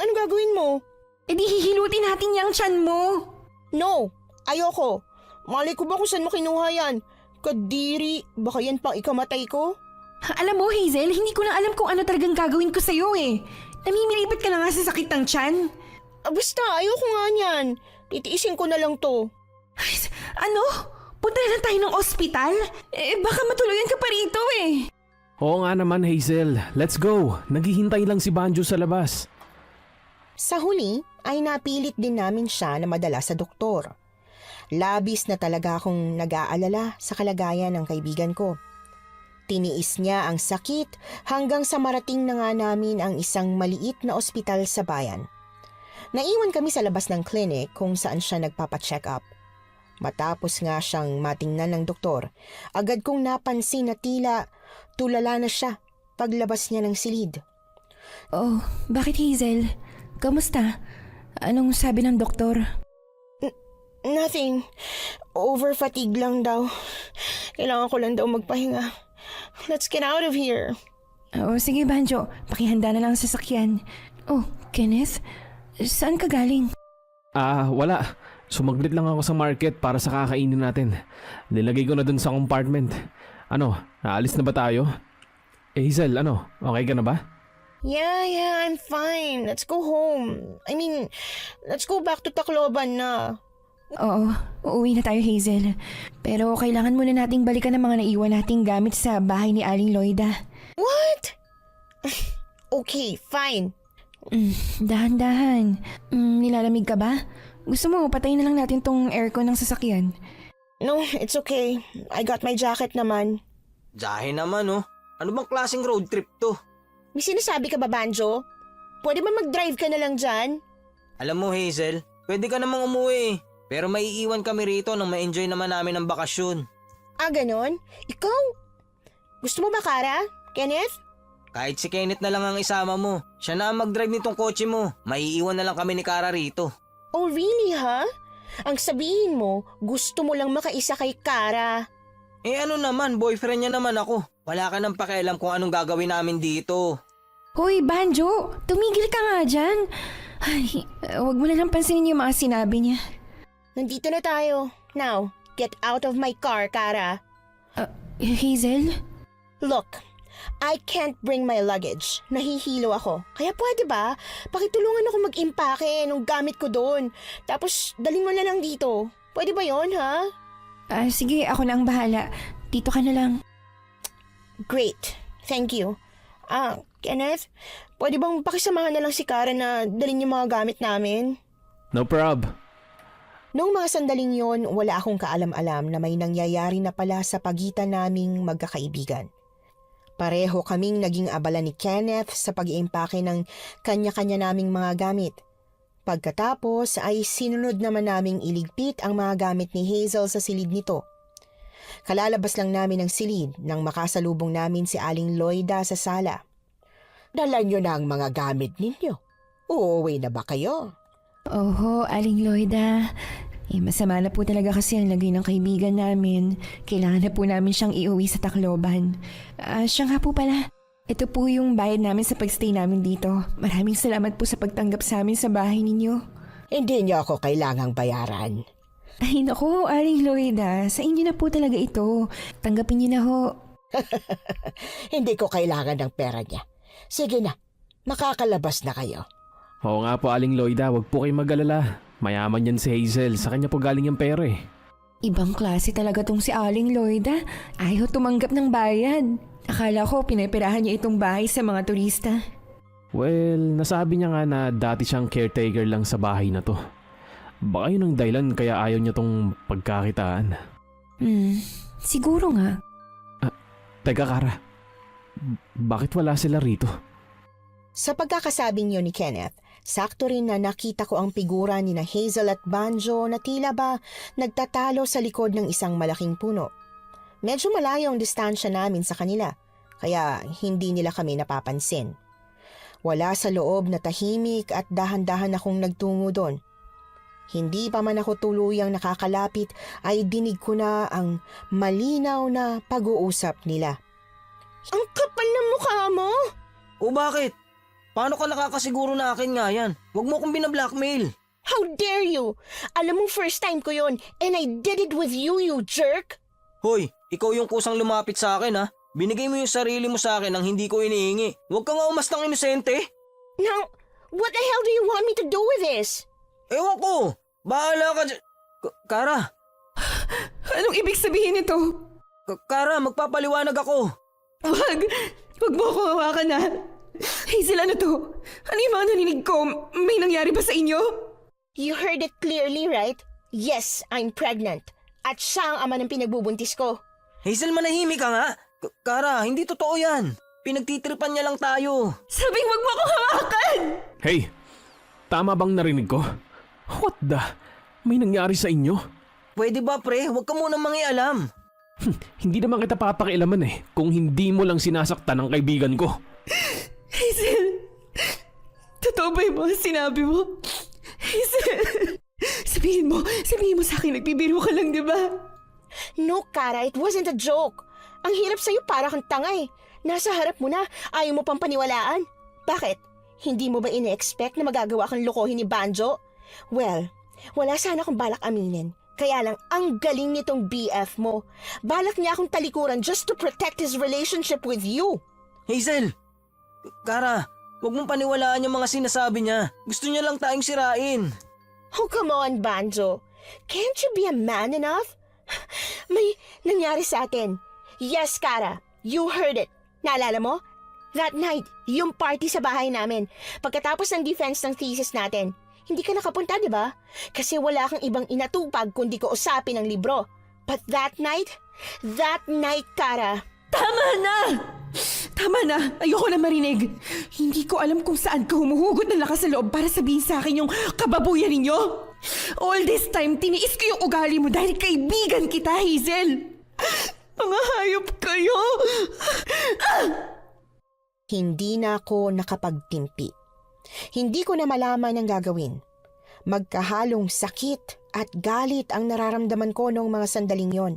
Ano gagawin mo? E di hihilutin natin yung tiyan mo. No, ayoko. Malay ko ba kung saan mo kinuha yan? Kadiri, baka yan pang ikamatay ko? Alam mo, Hazel, hindi ko na alam kung ano talagang gagawin ko sa'yo eh. Namimilipat ka na nga sa sakit ng tiyan. Basta, ayoko nga niyan. Titiisin ko na lang to. Ay, ano? Punta na lang tayo ng ospital? Baka matuluyan ka pa rito eh. Oo nga naman Hazel, let's go. Naghihintay lang si Banjo sa labas. Sa huli, ay napilit din namin siya na madala sa doktor. Labis na talaga akong nag-aalala sa kalagayan ng kaibigan ko. Tiniis niya ang sakit hanggang sa marating na nga namin ang isang maliit na ospital sa bayan. Naiwan kami sa labas ng clinic kung saan siya nagpapacheck up. Matapos nga siyang matingnan ng doktor, agad kong napansin na tila tulala na siya paglabas niya ng silid. Oh, bakit Hazel? Kamusta? Anong sabi ng doktor? Nothing. Over-fatigue lang daw. Kailangan ko lang daw magpahinga. Let's get out of here. Oh, sige Banjo, pakihanda na lang ang sasakyan. Oh, Kenneth, saan ka galing? Wala. Sumaglit lang ako sa market para sa kakainin natin. Nilagay ko na dun sa compartment. Ano, aalis na ba tayo? Hazel, ano, okay ka na ba? Yeah, I'm fine. Let's go home. Let's go back to Tacloban na. Oo, uuwi na tayo Hazel. Pero kailangan muna nating balikan ang mga naiwan nating gamit sa bahay ni Aling Lloyda. What? Okay, fine. Dahan-dahan. Nilalamig ka ba? Gusto mo, patayin na lang natin tong aircon ng sasakyan. No, it's okay. I got my jacket naman. Jahe naman oh. Ano bang klaseng road trip to? May sinasabi ka ba, Banjo? Pwede ba mag-drive ka na lang dyan? Alam mo Hazel, pwede ka namang umuwi. Pero maiiwan kami rito nang ma-enjoy naman namin ang bakasyon. Ganon? Ikaw? Gusto mo ba, Kara? Kenneth? Kahit si Kenneth na lang ang isama mo. Siya na ang mag-drive nitong kotse mo. Maiiwan na lang kami ni Kara rito. Oh, really, ha? Ang sabihin mo, gusto mo lang makaisa kay Kara. Ano naman, boyfriend niya naman ako. Wala ka nang pakialam kung anong gagawin namin dito. Hoy, Banjo! Tumigil ka nga dyan! Ay, huwag mo na lang pansinin yung mga sinabi niya. Nandito na tayo. Now, get out of my car, Kara. Hazel? Look, I can't bring my luggage. Nahihilo ako. Kaya pwede ba? Pakitulungan ako mag-impake nung gamit ko doon. Tapos, dalhin mo na lang dito. Pwede ba yon, ha? Sige, ako na ang bahala. Dito ka na lang. Great. Thank you. Kenneth, pwede bang pakisamahan na lang si Kara na dalhin yung mga gamit namin? No prob. Noong mga sandaling yon, wala akong kaalam-alam na may nangyayari na pala sa pagitan naming magkakaibigan. Pareho kaming naging abala ni Kenneth sa pag-iimpake ng kanya-kanya naming mga gamit. Pagkatapos ay sinunod naman naming iligpit ang mga gamit ni Hazel sa silid nito. Kalalabas lang namin ng silid nang makasalubong namin si Aling Lloyda sa sala. Dala nyo na ang mga gamit ninyo. Uuwi na ba kayo? Oho, Aling Lloyda. Masama na po talaga kasi ang lagay ng kaibigan namin. Kailangan na po namin siyang iuwi sa Tacloban. Siya nga po pala. Ito po yung bayad namin sa pagstay namin dito. Maraming salamat po sa pagtanggap sa amin sa bahay ninyo. Hindi niyo ako kailangang bayaran. Ay naku, Aling Loida, sa inyo na po talaga ito. Tanggapin niyo na ho. Hindi ko kailangan ng pera niya. Sige na, makakalabas na kayo. Oo nga po, Aling Loida, wag po kayong mag-alala. Mayaman yan si Hazel, sa kanya po galing yung pera eh. Ibang klase talaga tong si Aling Loida. Ayaw tumanggap ng bayad. Akala ko pinapirahan niya itong bahay sa mga turista. Well, nasabi niya nga na dati siyang caretaker lang sa bahay na to. Baka yun ang dahilan kaya ayaw niya tong pagkakitaan. Siguro nga. Teka Kara, bakit wala sila rito? Sa pagkakasabi niyo ni Kenneth, sakto rin na nakita ko ang figura ni na Hazel at Banjo na tila ba nagtatalo sa likod ng isang malaking puno. Medyo malayo ang distansya namin sa kanila, kaya hindi nila kami napapansin. Wala sa loob na tahimik at dahan-dahan akong nagtungo doon. Hindi pa man ako tuluyang nakakalapit ay dinig ko na ang malinaw na pag-uusap nila. Ang kapal ng mukha mo! O bakit? Paano ka nakakasiguro na akin nga yan? Huwag mo akong binablackmail. How dare you! Alam mo first time ko yon and I did it with you, you jerk! Hoy, ikaw yung kusang lumapit sa akin ha. Binigay mo yung sarili mo sa akin nang hindi ko inihingi. Huwag ka nga umastang inosente. Now, what the hell do you want me to do with this? Ewan ko. Bahala ka dyan. Kara, Anong ibig sabihin nito? Kara, magpapaliwanag ako. Wag mo ako hawakan na. Hazel, ano to? Ano yung mga narinig ko? May nangyari ba sa inyo? You heard it clearly, right? Yes, I'm pregnant. At siya ang ama ng pinagbubuntis ko. Hazel, manahimik ka nga. Kara, hindi totoo yan. Pinagtitripan niya lang tayo. Sabing wag mo ako hawakan! Hey, tama bang narinig ko? What the? May nangyari sa inyo? Pwede ba pre? Huwag ka muna mangialam. Hindi naman kita papakialaman eh kung hindi mo lang sinasaktan ang kaibigan ko. Hazel! Totoo ba yung mga sinabi mo? Hazel! Sabihin mo sa akin, nagbibiro ka lang, di ba? No, Kara, it wasn't a joke. Ang hirap sa'yo para kang tanga eh. Nasa harap mo na, ayaw mo pang paniwalaan. Bakit? Hindi mo ba ine-expect na magagawa kang lokohin ni Banjo? Well, wala sana akong balak aminin. Kaya lang, ang galing nitong BF mo. Balak niya akong talikuran just to protect his relationship with you. Hazel! Kara, huwag mong paniwalaan yung mga sinasabi niya. Gusto niya lang tayong sirain. Oh, come on, Banjo. Can't you be a man enough? May nangyari sa atin. Yes, Kara, you heard it. Naalala mo? That night, yung party sa bahay namin. Pagkatapos ng defense ng thesis natin, hindi ka nakapunta, di ba? Kasi wala kang ibang inatupag kundi ko usapin ang libro. But that night, Kara. Tama na! Tama na! Ayoko na marinig! Hindi ko alam kung saan ka humuhugot ng lakas sa loob para sabihin sa akin yung kababuyan ninyo! All this time, tiniis ko yung ugali mo dahil kaibigan kita, Hazel! Mga hayop kayo! Hindi na ako nakapagtimpi. Hindi ko na malaman ang gagawin. Magkahalong sakit at galit ang nararamdaman ko noong mga sandaling yon.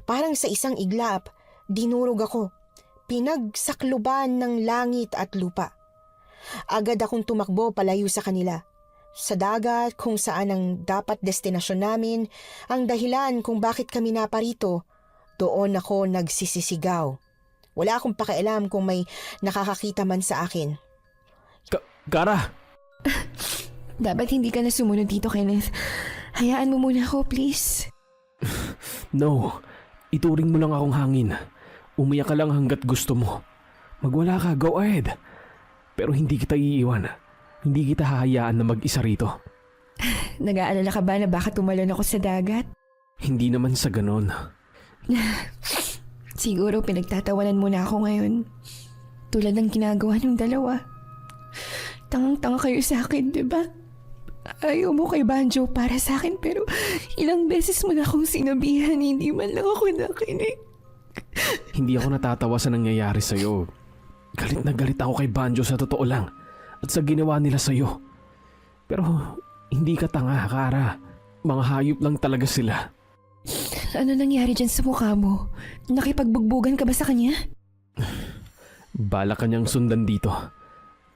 Parang sa isang iglap, dinurog ako. Pinagsakluban ng langit at lupa. Agad akong tumakbo palayo sa kanila. Sa dagat kung saan ang dapat destinasyon namin, ang dahilan kung bakit kami naparito, doon ako nagsisisigaw. Wala akong pakialam kung may nakakakita man sa akin. Kara! Dapat hindi ka na sumunod dito, Kenneth. Hayaan mo muna ako, please. No, ituring mo lang akong hangin. Umiyak ka lang hanggat gusto mo. Magwala ka, go ahead. Pero hindi kita iiwan. Hindi kita hahayaan na mag-isa rito. Nag-aalala ka ba na baka tumalon ako sa dagat? Hindi naman sa ganon. Siguro pinagtatawanan mo na ako ngayon. Tulad ng ginagawa ng dalawa. Tangang-tanga kayo sa akin, di ba? Ayaw mo kay Banjo para sa akin pero ilang beses mo na akong sinabihan, hindi man lang ako nakinig. Hindi ako natatawa sa nangyayari sa'yo. Galit na galit ako kay Banjo sa totoo lang at sa ginawa nila sa'yo. Pero hindi ka tanga, Kara. Mga hayop lang talaga sila. Ano nangyari dyan sa mukha mo? Nakipagbugbugan ka ba sa kanya? Bala kanyang sundan dito.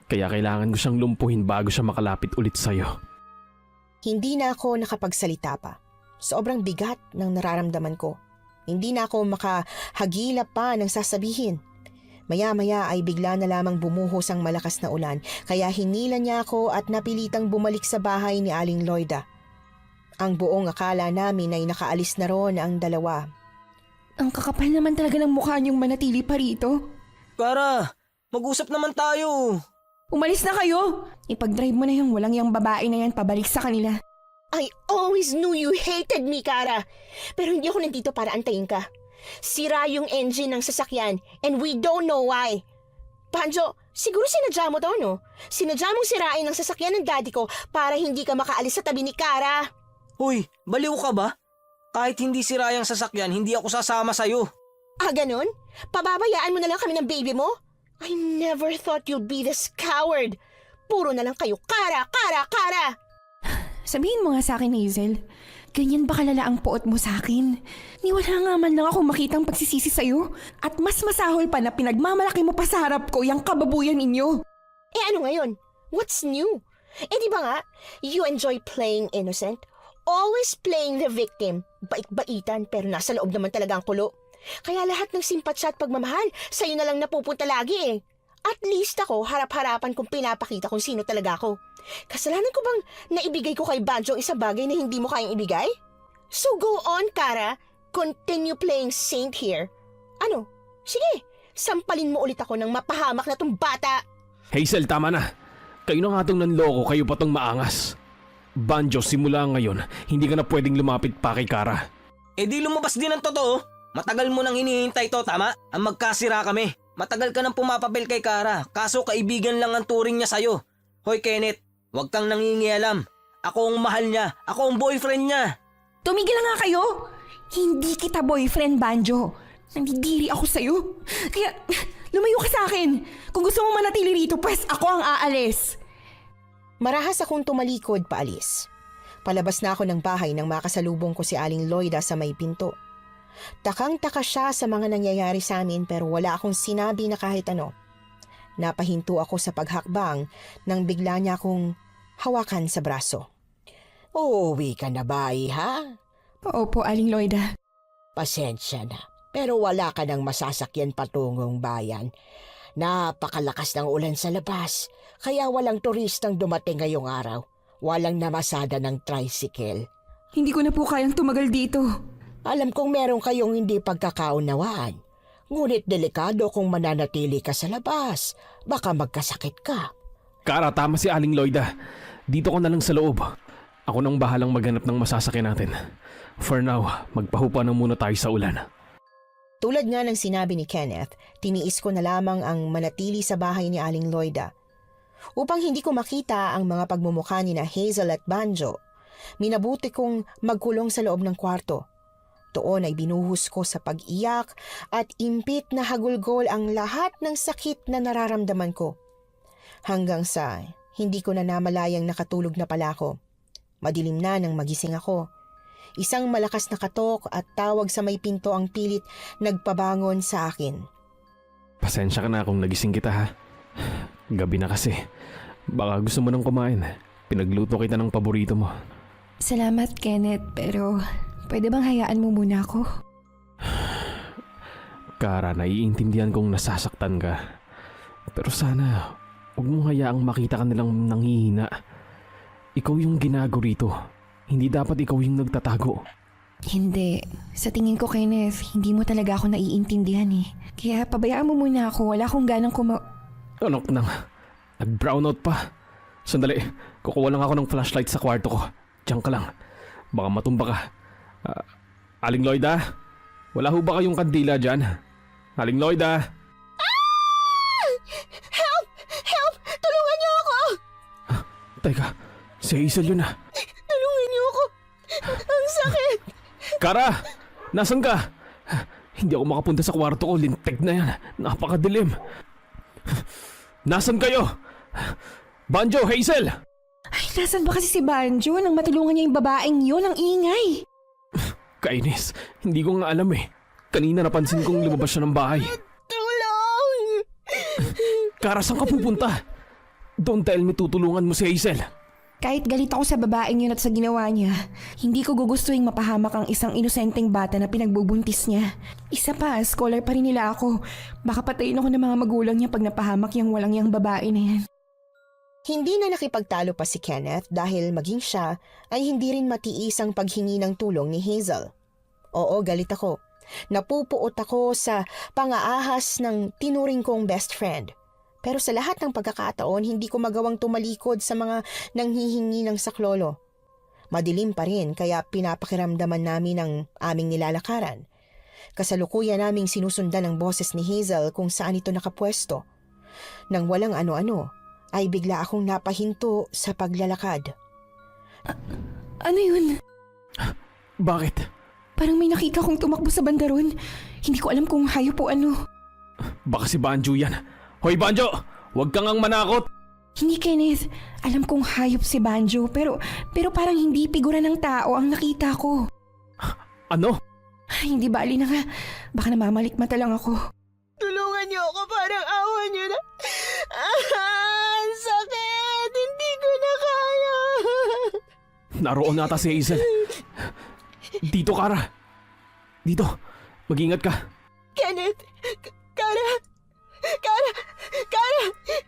Kaya kailangan ko siyang lumpuhin bago siya makalapit ulit sa'yo. Hindi na ako nakapagsalita pa. Sobrang bigat ng nararamdaman ko. Hindi na ako makahagilap pa ng sasabihin. Maya-maya ay bigla na lamang bumuhos ang malakas na ulan, kaya hinila niya ako at napilitang bumalik sa bahay ni Aling Loida. Ang buong akala namin ay nakaalis na roon ang dalawa. Ang kakapal naman talaga ng mukha niyong manatili pa rito. Kara, mag-usap naman tayo. Umalis na kayo! Ipag-drive mo na yung walang yung babae na yan pabalik sa kanila. I always knew you hated me, Kara. Pero hindi ako nandito para antayin ka. Sira yung engine ng sasakyan and we don't know why. Banjo, siguro sinadya mo to, no? Sinadya mong sirain ang sasakyan ng daddy ko para hindi ka makaalis sa tabi ni Kara. Hoy, baliw ka ba? Kahit hindi sira yung sasakyan, hindi ako sasama sa'yo. Ah, ganun? Pababayaan mo na lang kami ng baby mo? I never thought you'd be this coward. Puro na lang kayo, Kara, Kara, Kara! Sabihin mo nga sa akin, Hazel. Ganyan ba kalala ang puot mo sa akin? Ni wala nga man lang ako makitang pagsisisi sa'yo. At mas masahol pa na pinagmamalaki mo pa sa harap ko yung kababuyan ninyo. Eh ano ngayon? What's new? Eh di ba nga, you enjoy playing innocent? Always playing the victim. Bait-baitan pero nasa loob naman talaga ang kulo. Kaya lahat ng simpatsya at pagmamahal, sa'yo na lang napupunta lagi eh. At least ako, harap-harapan kung pinapakita kung sino talaga ako. Kasalanan ko bang naibigay ko kay Banjo ang isang bagay na hindi mo kayang ibigay? So go on, Kara. Continue playing saint here. Ano? Sige, sampalin mo ulit ako ng mapahamak na tong bata. Hazel, tama na. Kayo na nga tong nanloko, kayo pa tong maangas. Banjo, simula ngayon, hindi ka na pwedeng lumapit pa kay Kara. Eh di lumabas din ang totoo. Matagal mo nang hinihintay to, tama? Ang magkasira kami. Matagal ka nang pumapabel kay Kara, kaso kaibigan lang ang turing niya sa'yo. Hoy Kenneth, huwag kang nangingialam. Ako ang mahal niya, ako ang boyfriend niya. Tumigil na nga kayo! Hindi kita boyfriend, Banjo. Nandidiri ako sa'yo. Kaya, lumayo ka sa akin. Kung gusto mo manatili rito, pues ako ang aalis. Marahas akong tumalikod paalis. Palabas na ako ng bahay nang makasalubong ko si Aling Loida sa may pinto. Takang-taka siya sa mga nangyayari sa amin pero wala akong sinabi na kahit ano. Napahinto ako sa paghakbang nang bigla niya akong hawakan sa braso. Uuwi ka na ba, iha? Opo, Aling Loida. Pasensya na. Pero wala ka ng masasakyan patungong bayan. Napakalakas ng ulan sa labas. Kaya walang turistang dumating ngayong araw. Walang namasada ng tricycle. Hindi ko na po kayang tumagal dito. Alam kong meron kayong hindi pagkakaunawaan. Ngunit delikado kung mananatili ka sa labas. Baka magkasakit ka. Kara, tama si Aling Loida. Dito ko na lang sa loob. Ako nang bahalang maghanap ng masasakyan natin. For now, magpahupa na muna tayo sa ulan. Tulad nga ng sinabi ni Kenneth, tiniis ko na lamang ang manatili sa bahay ni Aling Loida. Upang hindi ko makita ang mga pagmumukha ni na Hazel at Banjo, minabuti kong magkulong sa loob ng kwarto. Doon ay binuhos ko sa pag-iyak at impit na hagulgol ang lahat ng sakit na nararamdaman ko. Hanggang sa hindi ko na namalayang nakatulog na pala ako. Madilim na nang magising ako. Isang malakas na katok at tawag sa may pinto ang pilit nagpabangon sa akin. Pasensya ka na kung nagising kita ha. Gabi na kasi. Baka gusto mo nang kumain. Pinagluto kita ng paborito mo. Salamat, Kenneth, pero pwede bang hayaan mo muna ako? Kara, naiintindihan kong nasasaktan ka. Pero sana, huwag mong hayaang makita ka nilang nanghihina. Ikaw yung ginago rito. Hindi dapat ikaw yung nagtatago. Hindi. Sa tingin ko, Kenneth, hindi mo talaga ako naiintindihan eh. Kaya pabayaan mo muna ako. Wala akong ganang Anak nang, nag-brownout pa. Sandali, kukuha lang ako ng flashlight sa kwarto ko. Diyan ka lang. Baka matumba ka. Aling Loida? Wala ho ba kayong kandila dyan? Aling Loida? Help! Help! Tulungan niyo ako! Teka, si Hazel yun ah. Tulungan niyo ako! Ang sakit! Kara! Nasaan ka? Hindi ako makapunta sa kwarto ko. Lintik na yan. Napakadilim. Nasaan kayo? Banjo, Hazel! Ay, nasan ba kasi si Banjo nang matulungan niya yung babaeng yun? Ang ingay! Kainis, hindi ko nga alam eh. Kanina napansin kong lumabas siya ng bahay. Tulong! Kara, saan ka pupunta? Don't tell me tutulungan mo si Hazel. Kahit galit ako sa babaeng yun at sa ginawa niya, hindi ko gugustuhin mapahamak ang isang inosenteng bata na pinagbubuntis niya. Isa pa, scholar pa rin nila ako. Baka patayin ako ng mga magulang niya pag napahamak yung walang yang babae na yan. Hindi na nakipagtalo pa si Kenneth dahil maging siya ay hindi rin matiis ang paghingi ng tulong ni Hazel. Oo, galit ako. Napupuot ako sa pangaahas ng tinuring kong best friend. Pero sa lahat ng pagkakataon, hindi ko magawang tumalikod sa mga nanghihingi ng saklolo. Madilim pa rin kaya pinapakiramdaman namin ang aming nilalakaran. Kasalukuyan naming sinusundan ng boses ni Hazel kung saan ito nakapwesto. Nang walang ano-ano, ay bigla akong napahinto sa paglalakad. Ano yun? Bakit? Parang may nakita kong tumakbo sa bandaron. Hindi ko alam kung hayop o ano. Baka si Banjo yan. Hoy Banjo, huwag kang ang manakot. Hindi, Kenneth. Alam kong hayop si Banjo pero parang hindi figura ng tao ang nakita ko. Ano? Ay, hindi bali na nga. Baka namamalikmata lang ako. Tulungan niyo ako, parang awa niyo na. Ang sakit! Hindi ko na kaya! Naroon nata si Hazel. Dito, Kara. Dito, mag-ingat ka. Kenneth! Kara!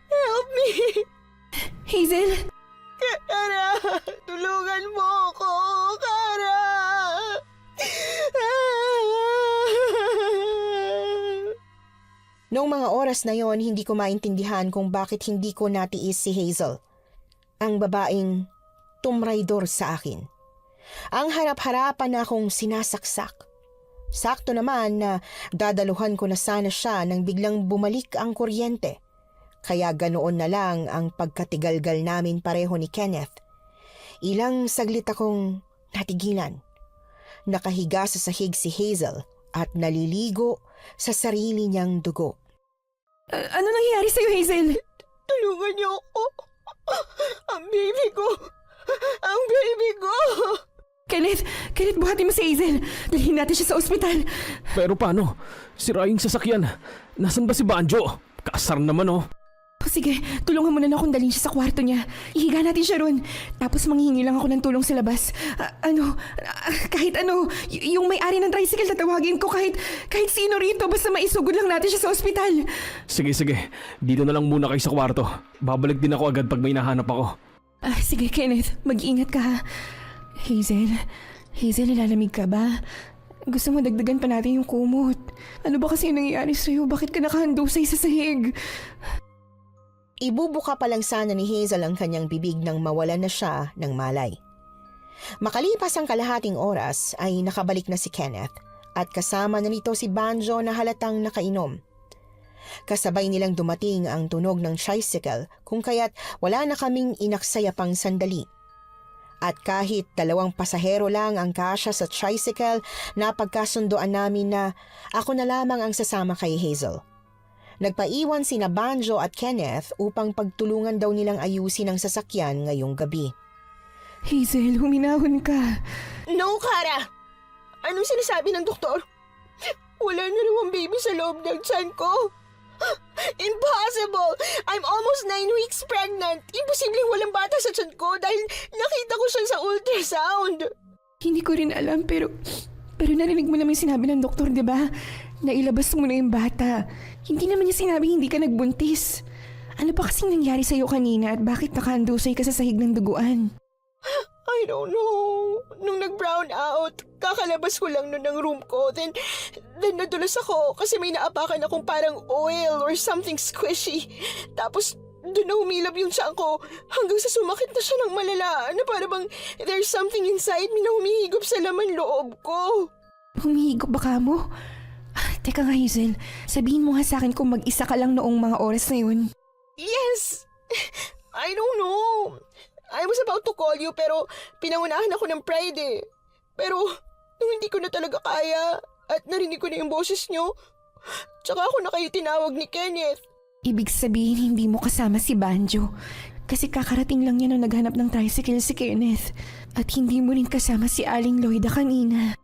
Help me! Hazel! Kara! Tulungan mo ako! Kara! Noong mga oras na yon, hindi ko maintindihan kung bakit hindi ko natiis si Hazel. Ang babaeng tumraydor sa akin. Ang harap-harapan na akong sinasaksak. Sakto naman na dadaluhan ko na sana siya nang biglang bumalik ang kuryente. Kaya ganoon na lang ang pagkatigalgal namin pareho ni Kenneth. Ilang saglit akong natigilan. Nakahiga sa sahig si Hazel at naliligo sa sarili niyang dugo. Ano nangyayari sa'yo, Hazel? Tulungan niyo ako. Ang baby ko. Ang baby ko. Kenneth, buhatin mo si Hazel. Dalhin natin siya sa ospital. Pero paano? Sira yung sasakyan. Nasaan ba si Banjo? Kasar naman oh. O sige, tulungan mo na akong dalhin siya sa kwarto niya. Ihiga natin siya ron. Tapos manghihingi lang ako ng tulong sa labas. Kahit ano, yung may-ari ng tricycle tatawagin ko kahit sino rito basta maisugod lang natin siya sa ospital. Sige. Dito na lang muna kayo sa kwarto. Babalik din ako agad pag may nahanap ako. Sige Kenneth, mag-ingat ka ha. Hazel, nilalamig ka ba? Gusto mo dagdagan pa natin yung kumot. Ano ba kasi yung nangyayari sa'yo? Bakit ka nakahandusay sa sahig? Ibubuka pa lang sana ni Hazel ang kanyang bibig nang mawalan na siya ng malay. Makalipas ang kalahating oras ay nakabalik na si Kenneth at kasama na nito si Banjo na halatang nakainom. Kasabay nilang dumating ang tunog ng tricycle kung kaya't wala na kaming inaksaya pang sandali. At kahit 2 pasahero lang ang kasya sa tricycle, napagkasundoan namin na ako na lamang ang sasama kay Hazel. Nagpaiwan sina Banjo at Kenneth upang pagtulungan daw nilang ayusin ang sasakyan ngayong gabi. Hazel, huminahon ka. No, Kara! Anong sinasabi ng doktor? Wala na raw ang baby sa loob ng tiyan ko. Impossible! I'm almost 9 weeks pregnant. Imposibleng walang bata sa tiyan ko dahil nakita ko siya sa ultrasound. Hindi ko rin alam pero narinig mo naman yung sinabi ng doktor, di ba? Na ilabas mo na yung bata. Hindi naman niya sinabi hindi ka nagbuntis. Ano pa kasing nangyari sa'yo kanina at bakit nakahandusay ka sa sahig ng duguan? I don't know. Nung nag-brown out, kakalabas ko lang nun ng room ko. Then nadulas ako kasi may naapakan akong parang oil or something squishy. Tapos doon na humilab yung tiyan ko hanggang sa sumakit na siya ng malala na para bang there's something inside me na humihigop sa laman loob ko. Humihigop ba ka mo? Teka nga Hazel, sabihin mo nga sa akin kung mag-isa ka lang noong mga oras na yun. Yes! I don't know. I was about to call you pero pinangunahan ako ng pride eh. Pero nung hindi ko na talaga kaya at narinig ko na yung boses niyo, tsaka ako na kayo tinawag ni Kenneth. Ibig sabihin hindi mo kasama si Banjo. Kasi kakarating lang niya nung naghanap ng tricycle si Kenneth. At hindi mo rin kasama si Aling Loida kanina.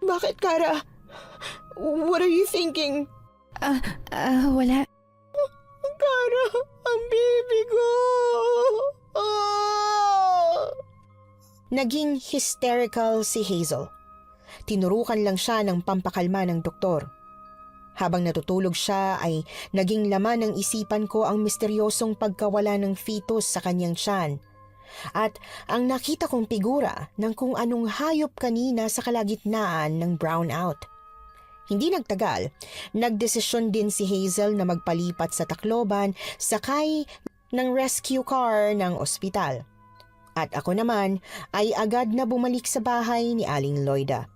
Bakit, Kara? What are you thinking? Wala. Kara, ang baby ko! Naging hysterical si Hazel. Tinurukan lang siya ng pampakalma ng doktor. Habang natutulog siya ay naging laman ng isipan ko ang misteryosong pagkawala ng fetus sa kanyang tiyan. At ang nakita kong figura ng kung anong hayop kanina sa kalagitnaan ng brownout. Hindi nagtagal, nagdesisyon din si Hazel na magpalipat sa Tacloban sakay ng rescue car ng ospital. At ako naman ay agad na bumalik sa bahay ni Aling Loida.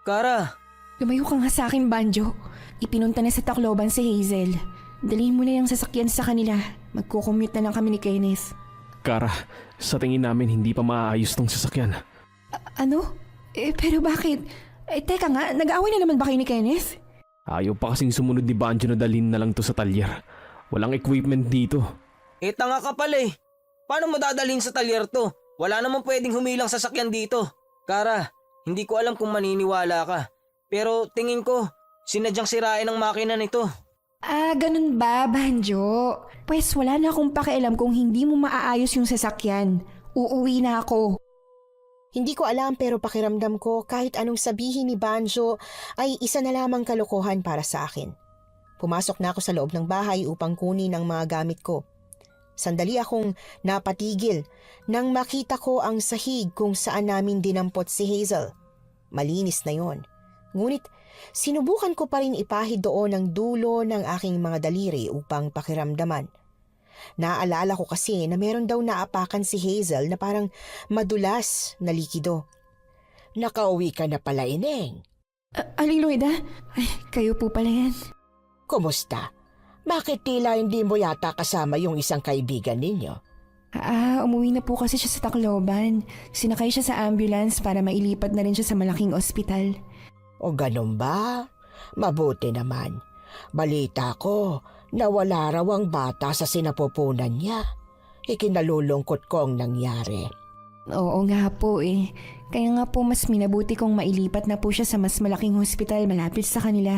Kara, Lumayo ka nga sa akin, Banjo. Ipinunta na sa Tacloban si Hazel. Dalhin mo na yung sasakyan sa kanila. Magkukommute na lang kami ni Kenneth. Kara, sa tingin namin hindi pa maaayos tong sasakyan. Ano? Pero bakit? Teka nga, nag-aaway na naman ba kayo ni Kenneth? Ayaw pa kasing sumunod ni Banjo na dalhin na lang to sa talyer. Walang equipment dito. tanga ka pala eh. Paano mo dadalhin sa talyer to? Wala namang pwedeng humilang sasakyan dito. Kara, hindi ko alam kung maniniwala ka. Pero tingin ko, sinadyang sirain ang makina nito. Ganun ba, Banjo? Pues wala na akong pakialam kung hindi mo maaayos yung sasakyan. Uuwi na ako. Hindi ko alam pero pakiramdam ko kahit anong sabihin ni Banjo ay isa na lamang kalokohan para sa akin. Pumasok na ako sa loob ng bahay upang kunin ang mga gamit ko. Sandali akong napatigil nang makita ko ang sahig kung saan namin dinampot si Hazel. Malinis na yon. Ngunit sinubukan ko pa rin ipahid doon ang dulo ng aking mga daliri upang pakiramdaman. Naalala ko kasi na meron daw naapakan si Hazel na parang madulas na likido. Nakauwi ka na pala, Ineng. Aling Loida? Ay, kayo po pala yan. Kumusta? Bakit tila hindi mo yata kasama yung isang kaibigan ninyo? Umuwi na po kasi siya sa Tacloban. Sinakay siya sa ambulance para mailipat na rin siya sa malaking ospital. O ganun ba? Mabuti naman. Balita ko na wala raw ang bata sa sinapupunan niya. Ikinalulungkot kong nangyari. Oo nga po eh. Kaya nga po mas minabuti kong mailipat na po siya sa mas malaking hospital malapit sa kanila.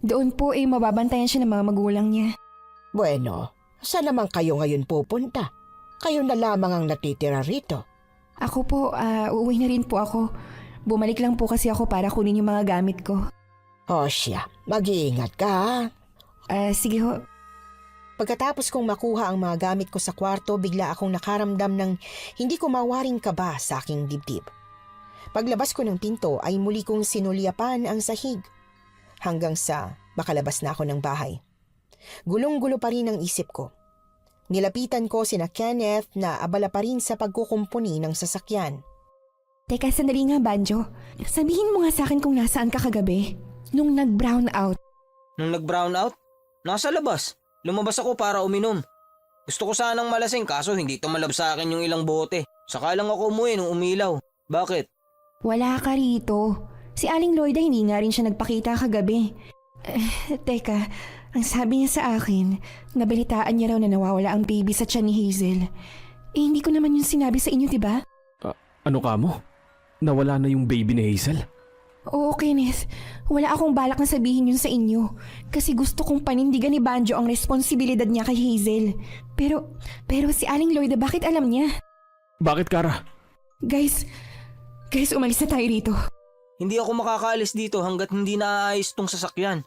Doon po mababantayan siya ng mga magulang niya. Bueno, saan naman kayo ngayon pupunta? Kayo na lamang ang natitira rito. Ako po, uuwi na rin po ako. Bumalik lang po kasi ako para kunin yung mga gamit ko. O siya, mag-iingat ka ha. Sige ho. Pagkatapos kong makuha ang mga gamit ko sa kwarto, bigla akong nakaramdam ng hindi ko mawaring kaba sa aking dibdib. Paglabas ko ng pinto ay muli kong sinulyapan ang sahig. Hanggang sa makalabas na ako ng bahay. Gulong-gulo pa rin ang isip ko. Nilapitan ko sina Kenneth na abala pa rin sa pagkukumpuni ng sasakyan. Teka, sandali nga, Banjo. Sabihin mo nga sa akin kung nasaan ka kagabi. Nung nag-brown out. Nung nag-brown out, nasa labas. Lumabas ako para uminom. Gusto ko sanang malasing kaso hindi tumalab sa akin yung ilang bote. Saka lang ako umuwi nung umilaw. Bakit? Wala ka rito. Si Aling Loida hindi nga rin siya nagpakita kagabi. Teka, ang sabi niya sa akin, nabalitaan niya raw na nawawala ang baby sa tiyan ni Hazel. Hindi ko naman yung sinabi sa inyo, diba? Ano ka mo? Nawala na yung baby ni Hazel? Oo, Kenneth. Wala akong balak na sabihin yun sa inyo. Kasi gusto kong panindigan ni Banjo ang responsibilidad niya kay Hazel. Pero si Aling Loida, bakit alam niya? Bakit, Kara? Guys, umalis na tayo rito. Hindi ako makakaalis dito hanggat hindi naaayos tong sasakyan.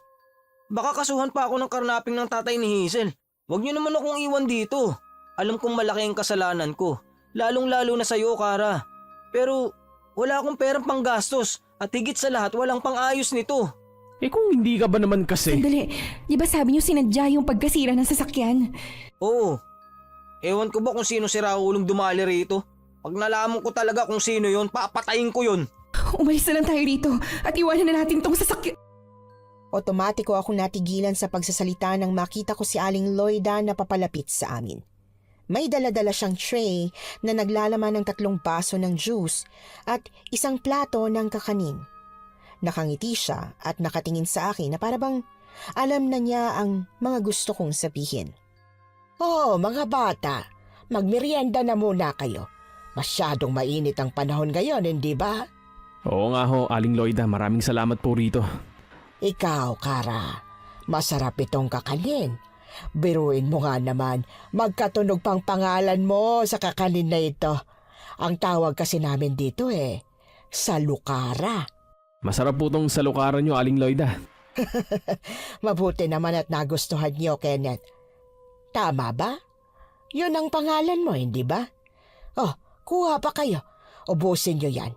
Baka kasuhan pa ako ng karnaping ng tatay ni Hazel. Huwag niyo naman akong iwan dito. Alam kong malaki ang kasalanan ko. Lalong-lalo na sa'yo, Kara. Pero wala akong perang panggastos at higit sa lahat walang pang-ayos nito. Kung hindi ka ba naman kasi... Sandali, di ba sabi niyo sinadya yung pagkasira ng sasakyan? Oo. Ewan ko ba kung sino si Raulong dumali rito? Pag nalaman ko talaga kung sino yon, papatayin ko yon. Umalis na lang tayo rito at iwanan na natin tong sasakyan. Otomatiko akong natigilan sa pagsasalita nang makita ko si Aling Loida na papalapit sa amin. May dala-dala siyang tray na naglalaman ng 3 baso ng juice at isang plato ng kakanin. Nakangiti siya at nakatingin sa akin na parabang alam na niya ang mga gusto kong sabihin. Oh, mga bata, magmerienda na muna kayo. Masyadong mainit ang panahon ngayon, hindi ba? Oo nga ho, Aling Loida, maraming salamat po rito. Ikaw, Kara, masarap itong kakanin. Biruin mo nga naman, magkatunog pang pangalan mo sa kakanin na ito. Ang tawag kasi namin dito salukara. Masarap po tong salukaran nyo, Aling Loida. Mabuti naman at nagustuhan niyo, Kenneth. Tama ba? Yun ang pangalan mo, hindi ba? Oh, kuha pa kayo. Ubusin niyo yan.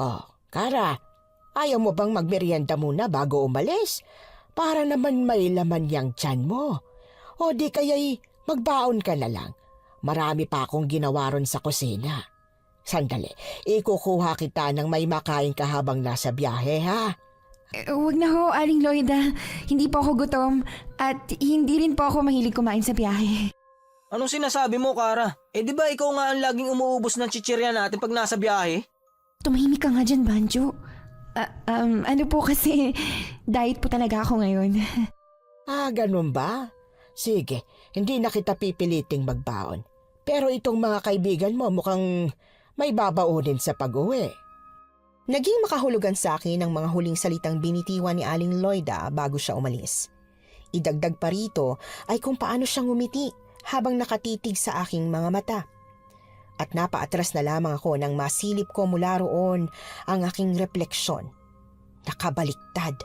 Oh, Kara, ayaw mo bang magmerienda muna bago umalis? Para naman may laman yang tiyan mo. O di kaya'y magbaon ka na lang. Marami pa akong ginawa ron sa kusina. Sandali, ikukuha kita ng may makain ka habang nasa biyahe, ha? Huwag na ho, Aling Loida. Hindi po ako gutom at hindi rin po ako mahilig kumain sa biyahe. Anong sinasabi mo, Kara? Di ba ikaw nga ang laging umuubos ng chichirya natin pag nasa biyahe? Tumahimik ka nga dyan, Banjo. Ano po kasi, diet po talaga ako ngayon. Ah, ganun ba? Sige, hindi na kita pipiliting magbaon. Pero itong mga kaibigan mo mukhang may babaunin sa pag-uwi. Naging makahulugan sa akin ang mga huling salitang binitiwan ni Aling Loida bago siya umalis. Idagdag pa rito ay kung paano siya ngumiti habang nakatitig sa aking mga mata. At napaatras na lamang ako nang masilip ko mula roon ang aking refleksyon. Nakabaliktad.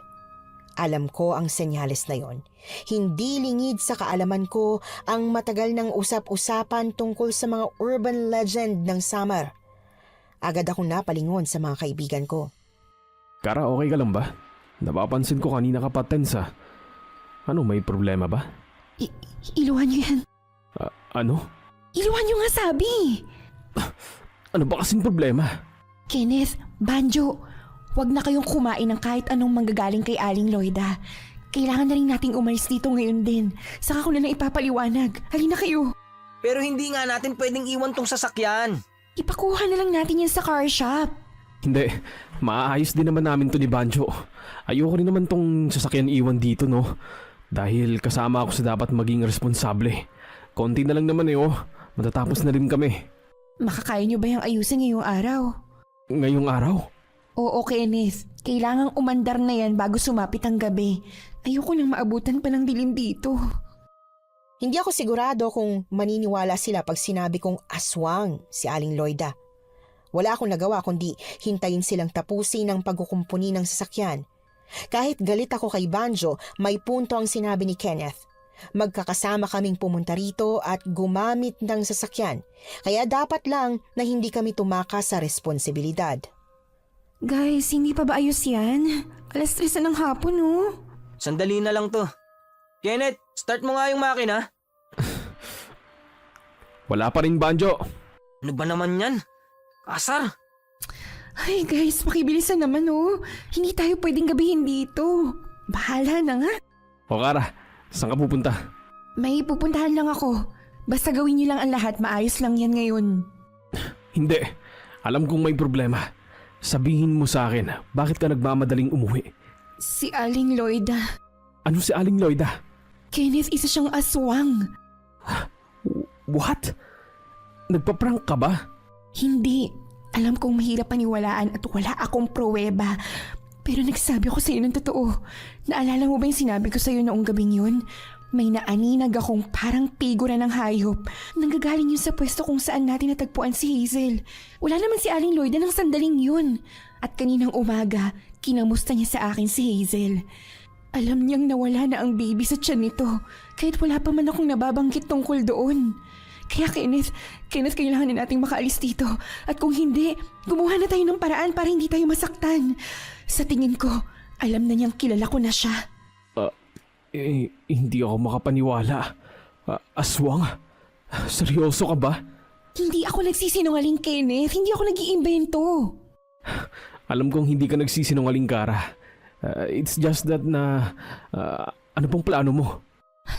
Alam ko ang senyales na yon. Hindi lingid sa kaalaman ko ang matagal ng usap-usapan tungkol sa mga urban legend ng summer. Agad akong napalingon sa mga kaibigan ko. Kara, okay ka lang ba? Napapansin ko kanina ka pa tensa. Ano, may problema ba? Iluhan niyo yan. Ano? Iluhan niyo nga sabi. Ano ba kasing problema? Kenneth, Banjo, wag na kayong kumain ng kahit anong manggagaling kay Aling Loida. Kailangan na rin nating umalis dito ngayon din. Saka ko na lang ipapaliwanag. Halina kayo. Pero hindi nga natin pwedeng iwan tong sasakyan. Ipakuha na lang natin yan sa car shop. Hindi, maaayos din naman namin to ni Banjo. Ayoko rin naman tong sasakyan iwan dito, no? Dahil kasama ako sa dapat maging responsable. Konti na lang naman matatapos na rin kami. Makakaya niyo ba yung ayusin ngayong araw? Ngayong araw? Oo, Kenneth. Kailangang umandar na yan bago sumapit ang gabi. Ayoko nang maabutan pa ng dilim dito. Hindi ako sigurado kung maniniwala sila pag sinabi kong aswang si Aling Loida. Wala akong nagawa kundi hintayin silang tapusin ang pagkukumpuni ng sasakyan. Kahit galit ako kay Banjo, may punto ang sinabi ni Kenneth. Magkakasama kaming pumunta rito at gumamit ng sasakyan. Kaya dapat lang na hindi kami tumakas sa responsibilidad. Guys, hindi pa ba ayos yan? 3:00 na ng hapon, no? Sandali na lang to. Kenneth, start mo nga yung makina. Wala pa rin, Banjo. Ano ba naman yan? Asar! Ay guys, makibilisan naman, oh. Hindi tayo pwedeng gabihin dito. Bahala na nga. O Kara, saan ka pupunta? May pupuntahan lang ako. Basta gawin niyo lang ang lahat, maayos lang yan ngayon. Hindi. Alam kong may problema. Sabihin mo sa akin, bakit ka nagmamadaling umuwi? Si Aling Loida. Ano si Aling Loida? Kenneth, isa siyang aswang. What? Nagpa-prank ka ba? Hindi. Alam kong mahirap paniwalaan at wala akong pruweba. Pero nagsabi ako sa iyo ng totoo. Naalala mo ba yung sinabi ko sa iyo noong gabing yun? May naaninag akong parang figura ng hayop. Nanggagaling yun sa pwesto kung saan natin natagpuan si Hazel. Wala naman si Aling Loida ng sandaling yun. At kaninang umaga, kinamusta niya sa akin si Hazel. Alam niyang nawala na ang baby sa tiyan nito. Kahit wala pa man akong nababanggit tungkol doon. Kaya Kenneth, kailangan na nating makaalis dito. At kung hindi, gumawa na tayo ng paraan para hindi tayo masaktan. Sa tingin ko, alam na niyang kilala ko na siya. Hindi ako makapaniwala. Aswang? Seryoso ka ba? Hindi ako nagsisinungaling, Kenneth. Hindi ako nag-iimbento. Alam kong hindi ka nagsisinungaling, Kara. It's just that ano pong plano mo?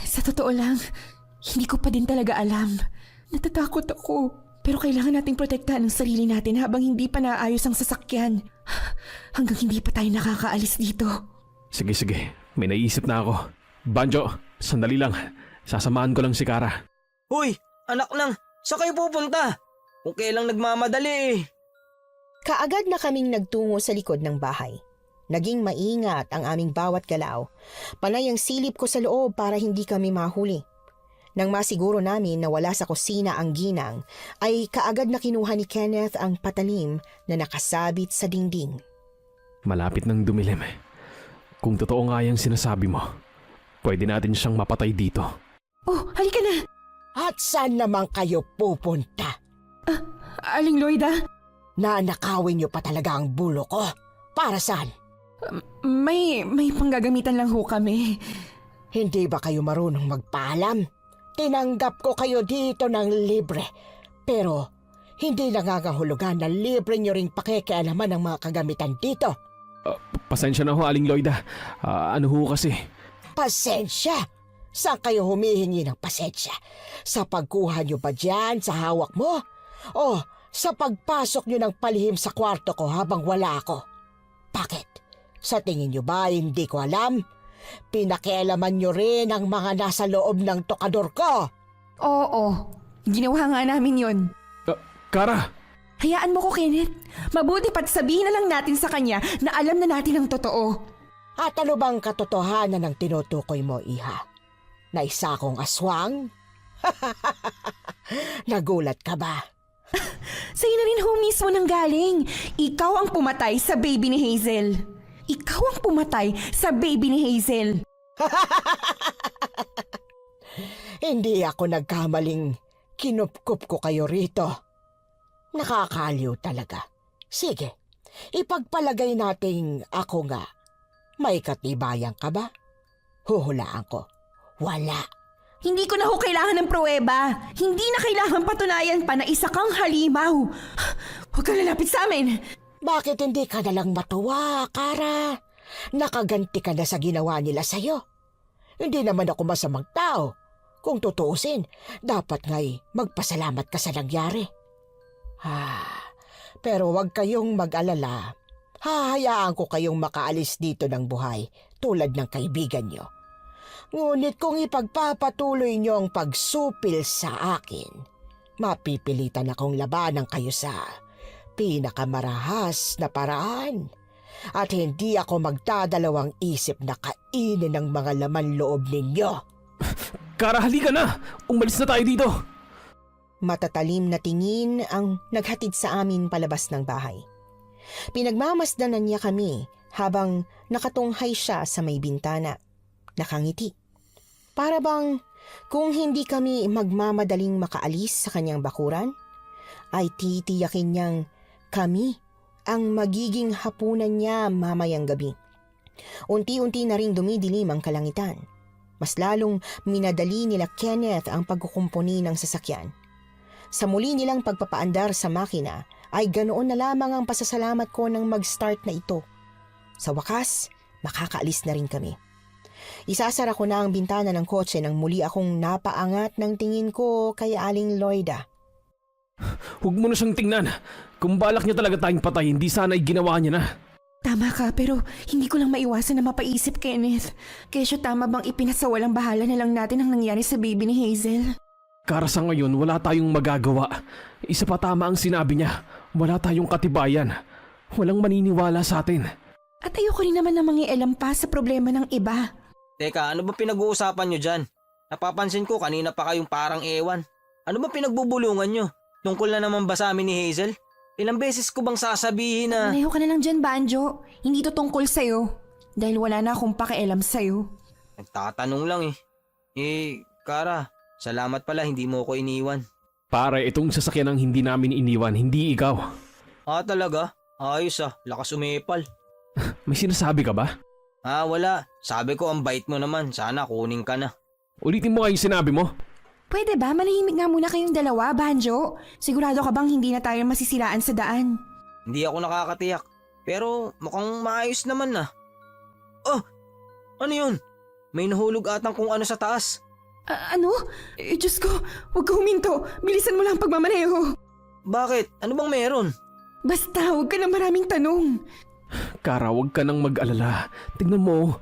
Sa totoo lang, hindi ko pa din talaga alam. Natatakot ako. Pero kailangan nating protektahan ang sarili natin habang hindi pa naayos ang sasakyan. Hanggang hindi pa tayo nakakaalis dito. Sige. May naisip na ako. Banjo, sandali lang. Sasamahan ko lang si Kara. Hoy, anak lang, saan kayo pupunta? Kung kailang nagmamadali eh. Kaagad na kaming nagtungo sa likod ng bahay. Naging maingat ang aming bawat galaw. Panay ang silip ko sa loob para hindi kami mahuli. Nang masiguro namin na wala sa kusina ang ginang, ay kaagad na kinuha ni Kenneth ang patalim na nakasabit sa dingding. Malapit ng dumilim. Kung totoo nga yung sinasabi mo, pwede natin siyang mapatay dito. Oh, halika na! At saan naman kayo pupunta? Aling Lloyda, Nanakawin niyo pa talaga ang bulo ko. Para saan? may panggagamitan lang ho kami. Hindi ba kayo marunong magpaalam? Tinanggap ko kayo dito ng libre. Pero hindi nangangahulugan na libre niyo ring pakikialaman ng mga kagamitan dito. Pasensya na ho, Aling Lloyda. Ano ho kasi? Pasensya? Saan kayo humihingi ng pasensya? Sa pagkuha niyo ba dyan sa hawak mo? O sa pagpasok niyo ng palihim sa kwarto ko habang wala ako? Bakit? Sa tingin niyo ba hindi ko alam? Pinakialaman niyo rin ang mga nasa loob ng tokador ko. Oo, ginawa nga namin yon. Kara! Hayaan mo ko, Kenneth. Mabuti pa't sabihin na lang natin sa kanya na alam na natin ang totoo. At ano bang katotohanan ng tinutukoy mo, Iha? Na isa akong aswang? Nagulat ka ba? Sa'yo na rin ho mismo nang galing. Ikaw ang pumatay sa baby ni Hazel. Ikaw ang pumatay sa baby ni Hazel. Hindi ako nagkamaling kinupkup ko kayo rito. Nakakaliw talaga. Sige, ipagpalagay nating ako nga. May katibayan ka ba? Huhulaan ko. Wala. Hindi ko na ho kailangan ng pruweba. Hindi na kailangan patunayan pa na isa kang halimaw. Huwag kang lalapit sa amin. Bakit hindi ka nalang matuwa, Kara? Nakaganti ka na sa ginawa nila sa'yo. Hindi naman ako masamang tao. Kung tutuusin, dapat nga'y magpasalamat ka sa nangyari. Pero wag kayong mag-alala. Hahayaan ko kayong makaalis dito ng buhay tulad ng kaibigan nyo. Ngunit kung ipagpapatuloy nyo ang pagsupil sa akin, mapipilitan akong labanan kayo sa pinakamarahas na paraan. At hindi ako magdadalawang isip na kainin ang mga laman loob ninyo. Kara, halika na! Umalis na tayo dito! Matatalim na tingin ang naghatid sa amin palabas ng bahay. Pinagmamasdanan niya kami habang nakatunghay siya sa may bintana. Nakangiti. Para bang kung hindi kami magmamadaling makaalis sa kanyang bakuran, ay titiyakin niyang kami ang magiging hapunan niya mamayang gabi. Unti-unti na ring dumidilim ang kalangitan. Mas lalong minadali nila Kenneth ang pagkukumpuni ng sasakyan. Sa muli nilang pagpapaandar sa makina, ay ganoon na lamang ang pasasalamat ko nang mag-start na ito. Sa wakas, makakaalis na rin kami. Isasara ko na ang bintana ng kotse nang muli akong napaangat ng tingin ko kay Aling Lloyda. Huwag mo na siyang tingnan. Kung balak niya talaga tayong patay, hindi sana ay ginawa niya na. Tama ka, pero hindi ko lang maiwasan na mapaisip, Kenneth. Kesyo tama bang ipinasawalang bahala na lang natin ang nangyari sa baby ni Hazel? Kara, sa ngayon, wala tayong magagawa. Isa pa tama ang sinabi niya. Wala tayong katibayan. Walang maniniwala sa atin. At ayoko rin naman na mangialam pa sa problema ng iba. Teka, ano ba pinag-uusapan nyo dyan? Napapansin ko kanina pa kayong parang ewan. Ano ba pinagbubulungan nyo? Tungkol na naman ba sa amin ni Hazel? Ilang beses ko bang sasabihin na... Malayo ka na lang dyan, Banjo. Hindi to tungkol sa'yo. Dahil wala na akong pakialam sa'yo. Nagtatanong lang eh. Kara, salamat pala hindi mo ko iniwan. Pare, itong sasakyan ang hindi namin iniwan, hindi ikaw. Talaga? Ayos lakas umepal. May sinasabi ka ba? Wala. Sabi ko ang bait mo naman, sana kunin ka na. Ulitin mo nga yung sinabi mo. Pwede ba? Manahimik nga muna kayong dalawa, Banjo. Sigurado ka bang hindi na tayo masisiraan sa daan? Hindi ako nakakatiyak, pero mukhang maayos naman na. Oh! Ano yun? May nahulog atang kung ano sa taas. Ano? Diyos ko, huwag ka huminto. Bilisan mo lang ang pagmamaneho. Bakit? Ano bang meron? Basta, huwag ka na maraming tanong. Kara, huwag ka nang mag-alala. Tignan mo,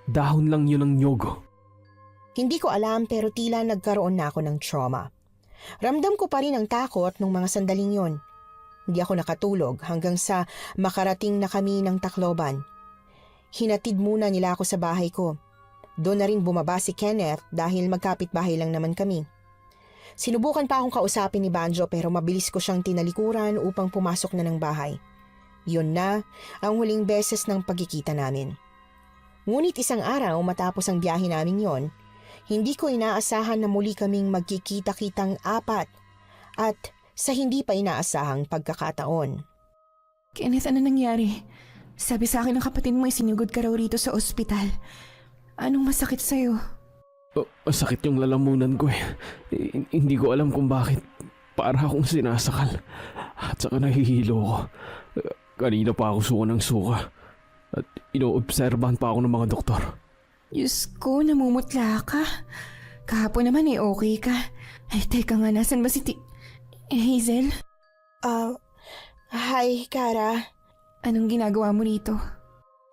dahon lang yun ng nyogo. Hindi ko alam pero tila nagkaroon na ako ng trauma. Ramdam ko pa rin ang takot nung mga sandaling yon. Hindi ako nakatulog hanggang sa makarating na kami ng Tacloban. Hinatid muna nila ako sa bahay ko. Doon na rin bumaba si Kenneth dahil magkapit-bahay lang naman kami. Sinubukan pa akong kausapin ni Banjo pero mabilis ko siyang tinalikuran upang pumasok na ng bahay. Yun na ang huling beses ng pagkikita namin. Ngunit isang araw matapos ang biyahe namin yon, hindi ko inaasahan na muli kaming magkikita-kitang apat at sa hindi pa inaasahang pagkakataon. Kenneth, ano nangyari? Sabi sa akin ng kapatid mo ay sinugod ka raw rito sa ospital. Anong masakit sa'yo? Masakit yung lalamunan ko eh. Hindi ko alam kung bakit. Para akong sinasakal. At saka nahihilo ko. Kanina pa ako suka ng suka. At inoobserbahan pa ako ng mga doktor. Diyos ko, namumutla ka. Kahapon naman eh, okay ka. Ay, teka nga, nasan ba si Hazel? Hi, Kara. Anong ginagawa mo rito?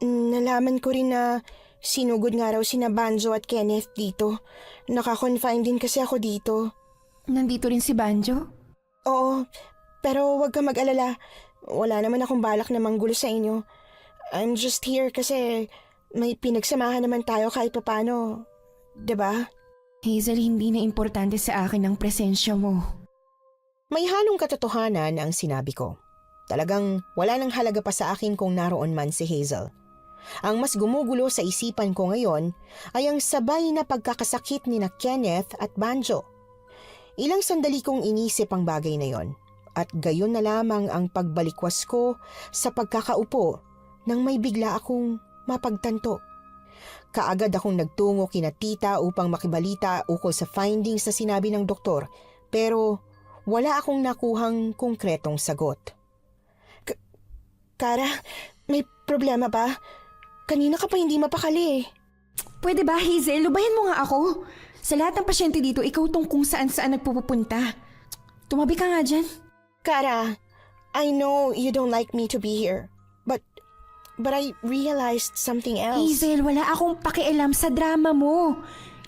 Nalaman ko rin na sinugod nga raw sina Banjo at Kenneth dito. Naka-confine din kasi ako dito. Nandito rin si Banjo? Oo, pero wag ka mag-alala. Wala naman akong balak na manggulo sa inyo. I'm just here kasi may pinagsamahan naman tayo kahit papano. 'Di ba? Hazel, hindi na importante sa akin ang presensya mo. May halong katotohanan ang sinabi ko. Talagang wala nang halaga pa sa akin kung naroon man si Hazel. Ang mas gumugulo sa isipan ko ngayon ay ang sabay na pagkakasakit ni na Kenneth at Banjo. Ilang sandali kong inisip ang bagay na yon at gayon na lamang ang pagbalikwas ko sa pagkakaupo nang may bigla akong mapagtanto. Kaagad akong nagtungo kina tita upang makibalita ukol sa findings na sinabi ng doktor pero wala akong nakuhang konkretong sagot. Kara, may problema ba? Kanina ka pa hindi mapakali. Pwede ba, Hazel? Lubayan mo nga ako. Sa lahat ng pasyente dito, ikaw tong kung saan-saan nagpupunta. Tumabi ka nga dyan. Kara, I know you don't like me to be here. But I realized something else. Hazel, wala akong pakialam sa drama mo.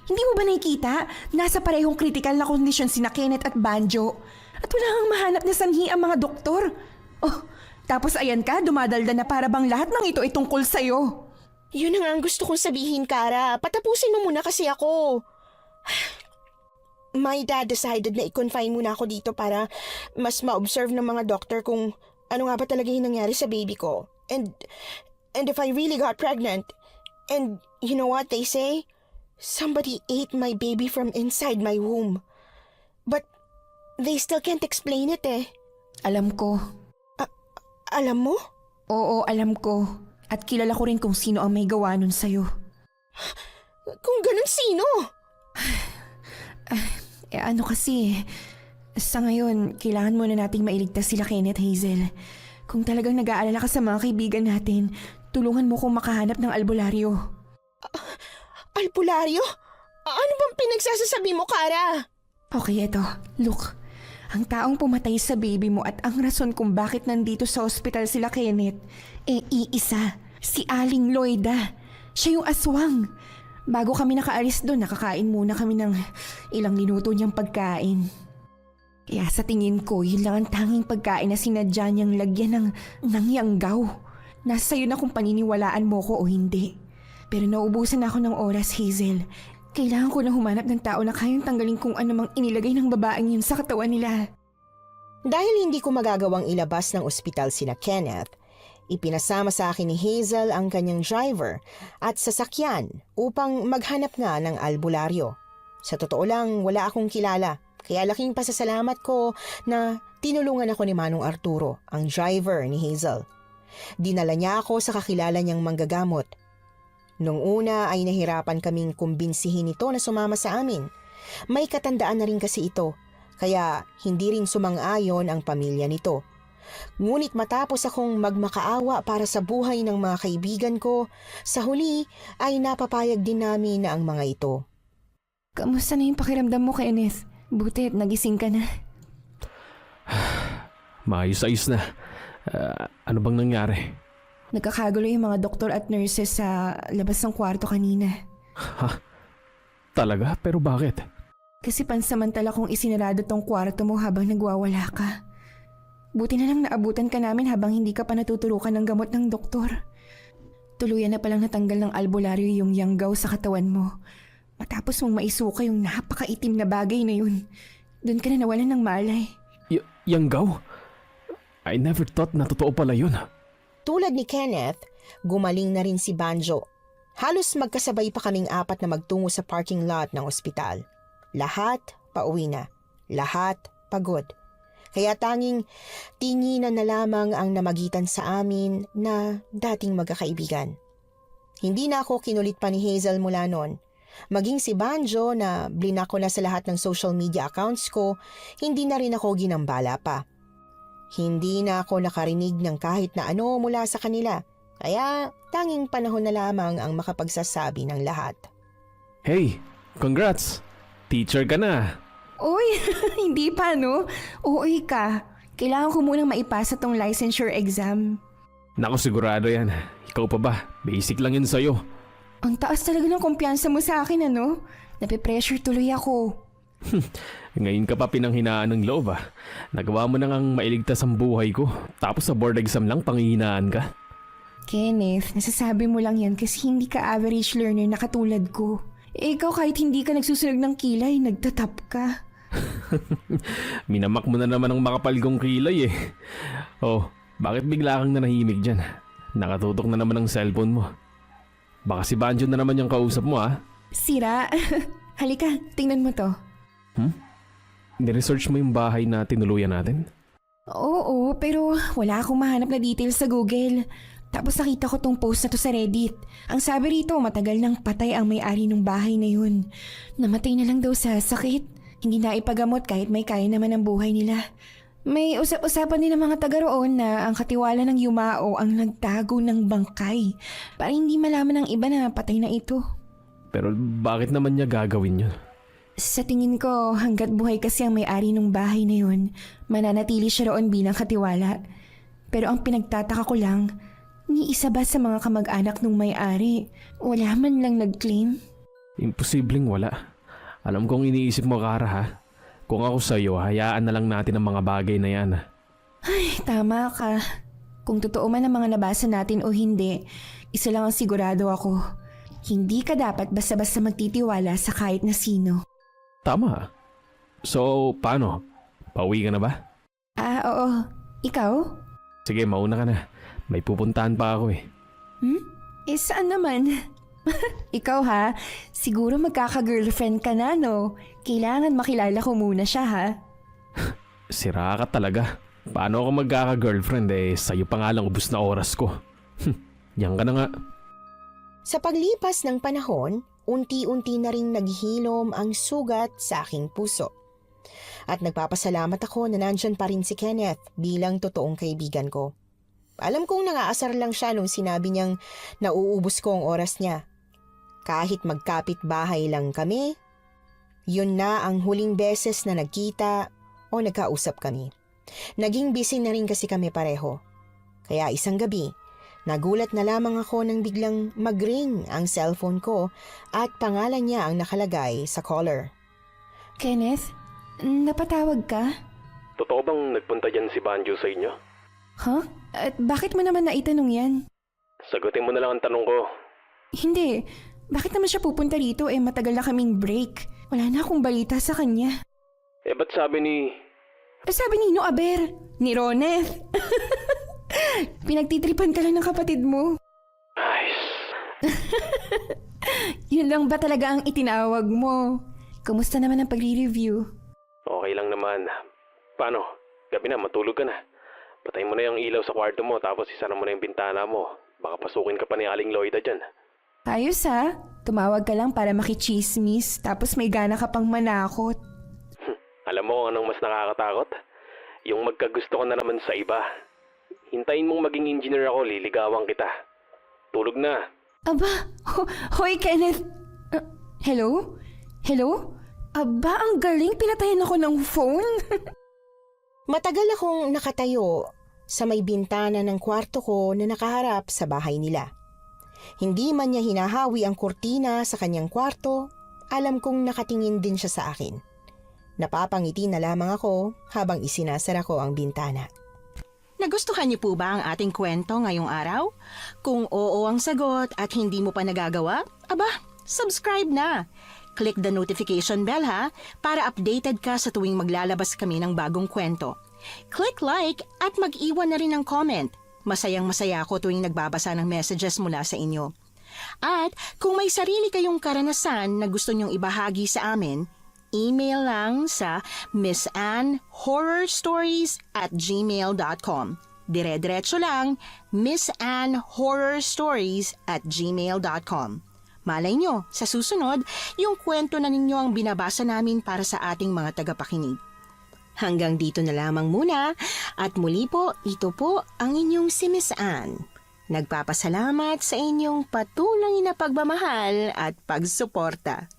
Hindi mo ba nakikita? Nasa parehong critical na kondisyon sina Kenneth at Banjo. At wala kang mahanap na sanhi ang mga doktor. Oh, tapos ayan ka, dumadalda na para bang lahat ng ito ay tungkol sa'yo. Yun na nga ang gusto kong sabihin, Kara. Patapusin mo muna kasi ako. My dad decided na i-confine muna ako dito para mas ma-observe ng mga doktor kung ano nga ba talaga yung nangyari sa baby ko. And if I really got pregnant, and you know what they say? Somebody ate my baby from inside my womb. But they still can't explain it eh. Alam ko. Alam mo? Oo, alam ko. At kilala ko rin kung sino ang may gawa nun sa'yo. Kung ganun sino? Ano kasi, sa ngayon, kailangan muna nating mailigtas sila Kenneth, Hazel. Kung talagang nag-aalala ka sa mga kaibigan natin, tulungan mo kong makahanap ng albularyo. Albularyo? Ano bang pinagsasasabi mo, Kara? Okay, eto. Look, ang taong pumatay sa baby mo at ang rason kung bakit nandito sa ospital sila Kenneth, iisa. Si Aling Loida. Siya yung aswang. Bago kami nakaalis doon, nakakain muna kami ng ilang minuto niyang pagkain. Kaya sa tingin ko, yun lang ang tanging pagkain na sinadya niyang lagyan ng yanggaw. Nasa iyo na kung paniniwalaan mo ko o hindi. Pero naubusan ako ng oras, Hazel. Kailangan ko na humanap ng tao na kayang tanggalin kung anumang inilagay ng babaeng yun sa katawan nila. Dahil hindi ko magagawang ilabas ng ospital sina Kenneth, ipinasama sa akin ni Hazel ang kanyang driver at sasakyan upang maghanap nga ng albularyo. Sa totoo lang, wala akong kilala, kaya laking pasasalamat ko na tinulungan ako ni Manong Arturo, ang driver ni Hazel. Dinala niya ako sa kakilala niyang manggagamot. Nung una ay nahirapan kaming kumbinsihin ito na sumama sa amin. May katandaan na rin kasi ito, kaya hindi rin sumang-ayon ang pamilya nito. Ngunit matapos akong magmakaawa para sa buhay ng mga kaibigan ko, sa huli ay napapayag din namin na ang mga ito. Kamusta na yung pakiramdam mo, Kenneth? Buti at nagising ka na. Maayos-ayos na. Ano bang nangyari? Nagkakagulo yung mga doktor at nurses sa labas ng kwarto kanina. Ha? Talaga? Pero bakit? Kasi pansamantala kong isinarado tong kwarto mo habang nagwawala ka. Buti na lang naabutan ka namin habang hindi ka pa natuturukan ng gamot ng doktor. Tuluyan na palang natanggal ng albularyo yung yanggaw sa katawan mo. Matapos mong maisuka yung napakaitim na bagay na yun, doon ka na nawalan ng malay. Yanggaw? I never thought na totoo pala yun. Tulad ni Kenneth, gumaling na rin si Banjo. Halos magkasabay pa kaming apat na magtungo sa parking lot ng ospital. Lahat pauwi na. Lahat pagod. Kaya tanging tinginan na lamang ang namagitan sa amin na dating magkakaibigan. Hindi na ako kinulit pa ni Hazel mula noon. Maging si Banjo na blinak ko na sa lahat ng social media accounts ko, hindi na rin ako ginambala pa. Hindi na ako nakarinig ng kahit na ano mula sa kanila. Kaya tanging panahon na lamang ang makapagsasabi ng lahat. Hey, congrats! Teacher ka na. Uy, hindi pa no? Uy ka. Kailangan ko munang maipasa tong licensure exam. Naku, sigurado yan. Ikaw pa ba? Basic lang yun sa'yo. Ang taas talaga ng kumpiyansa mo sa akin ano? Napipressure tuloy ako. Ngayon ka pa pinanghinaan ng loob ah. Nagawa mo na ngang mailigtas ang buhay ko. Tapos sa board exam lang panghihinaan ka. Kenneth, nasasabi mo lang yan kasi hindi ka average learner na katulad ko. Ikaw kahit hindi ka nagsusunog ng kilay, nagtatap ka. Minamak mo na naman ang makapal kong kilay eh. Oh, bakit bigla kang nanahimik dyan? Nakatutok na naman ang cellphone mo. Baka si Banjo na naman yung kausap mo ah. Sira. Halika, tingnan mo to. Niresearch mo yung bahay na tinuluyan natin? Oo, pero wala akong mahanap na details sa Google. Tapos nakita ko tong post na to sa Reddit. Ang sabi rito, matagal nang patay ang may-ari ng bahay na yun. Namatay na lang daw sa sakit. Hindi na ipagamot kahit may kaya naman ang buhay nila. May usap-usapan din ng mga taga roon na ang katiwala ng yumao ang nagtago ng bangkay. Para hindi malaman ng iba na patay na ito. Pero bakit naman niya gagawin yun? Sa tingin ko, hanggat buhay kasi ang may-ari ng bahay na yun, mananatili siya roon bilang katiwala. Pero ang pinagtataka ko lang, ni isa ba sa mga kamag-anak ng may-ari? Wala man lang nag-claim? Imposibleng wala. Alam kong iniisip mo, Kara ha. Kung ako sa'yo, hayaan na lang natin ang mga bagay na yan. Ay, tama ka. Kung totoo man ang mga nabasa natin o hindi, isa lang ang sigurado ako. Hindi ka dapat basta-basta magtitiwala sa kahit na sino. Tama. So, paano? Pauwi ka na ba? Oo. Ikaw? Sige, mauna ka na. May pupuntahan pa ako eh. Saan naman? Ikaw ha? Siguro magkaka-girlfriend ka na, no? Kailangan makilala ko muna siya, ha? Sira ka talaga. Paano ako magkaka-girlfriend eh? Sa'yo pa nga lang ubus na oras ko. Yan ka na nga. Sa paglipas ng panahon, unti-unti na ring naghilom ang sugat sa aking puso. At nagpapasalamat ako na nandyan pa rin si Kenneth bilang totoong kaibigan ko. Alam kong nangaasar lang siya nung sinabi niyang nauubos ko ang oras niya. Kahit magkapit bahay lang kami, yun na ang huling beses na nagkita o nagkausap kami. Naging busy na rin kasi kami pareho. Kaya isang gabi, nagulat na lamang ako nang biglang mag-ring ang cellphone ko at pangalan niya ang nakalagay sa caller. Kenneth, napatawag ka? Totoo bang nagpunta dyan si Banjo sa inyo? Huh? At bakit mo naman naitanong yan? Sagutin mo na lang ang tanong ko. Hindi. Bakit naman siya pupunta rito matagal na kaming break? Wala na akong balita sa kanya. Ba't sabi ni... Sabi ni Nino Aber, ni Roneth. Pinagtitripan ka lang ng kapatid mo. Ayos. Yun lang ba talaga ang itinawag mo? Kumusta naman ang pagre-review? Okay lang naman. Paano? Gabi na, matulog ka na. Patay mo na yung ilaw sa kwarto mo tapos isara mo na yung bintana mo. Baka pasukin ka pa ni Aling Loida dyan. Ayos ha? Tumawag ka lang para makichismis tapos may gana ka pang manakot. Alam mo kung anong mas nakakatakot? Yung magkagusto ko na naman sa iba. Hintayin mong maging engineer ako, liligawan kita. Tulog na. Aba, hoy Kenneth. Hello? Hello? Aba, ang galing, pinatayan ako ng phone. Matagal akong nakatayo sa may bintana ng kwarto ko na nakaharap sa bahay nila. Hindi man niya hinahawi ang kurtina sa kanyang kwarto, alam kong nakatingin din siya sa akin. Napapangiti na lamang ako habang isinasara ko ang bintana. Nagustuhan niyo po ba ang ating kwento ngayong araw? Kung oo ang sagot at hindi mo pa nagagawa, aba, subscribe na. Click the notification bell ha, para updated ka sa tuwing maglalabas kami ng bagong kwento. Click like at mag-iwan na rin ng comment. Masayang-masaya ako tuwing nagbabasa ng messages mula sa inyo. At kung may sarili kayong karanasan na gusto nyong ibahagi sa amin, email lang sa missanhorrorstories@gmail.com. Dire-diretso lang, missanhorrorstories@gmail.com. Malay nyo, sa susunod, yung kwento na ninyo ang binabasa namin para sa ating mga tagapakinig. Hanggang dito na lamang muna at muli po, ito po ang inyong si Miss Anne. Nagpapasalamat sa inyong patuloy na pagmamahal at pagsuporta.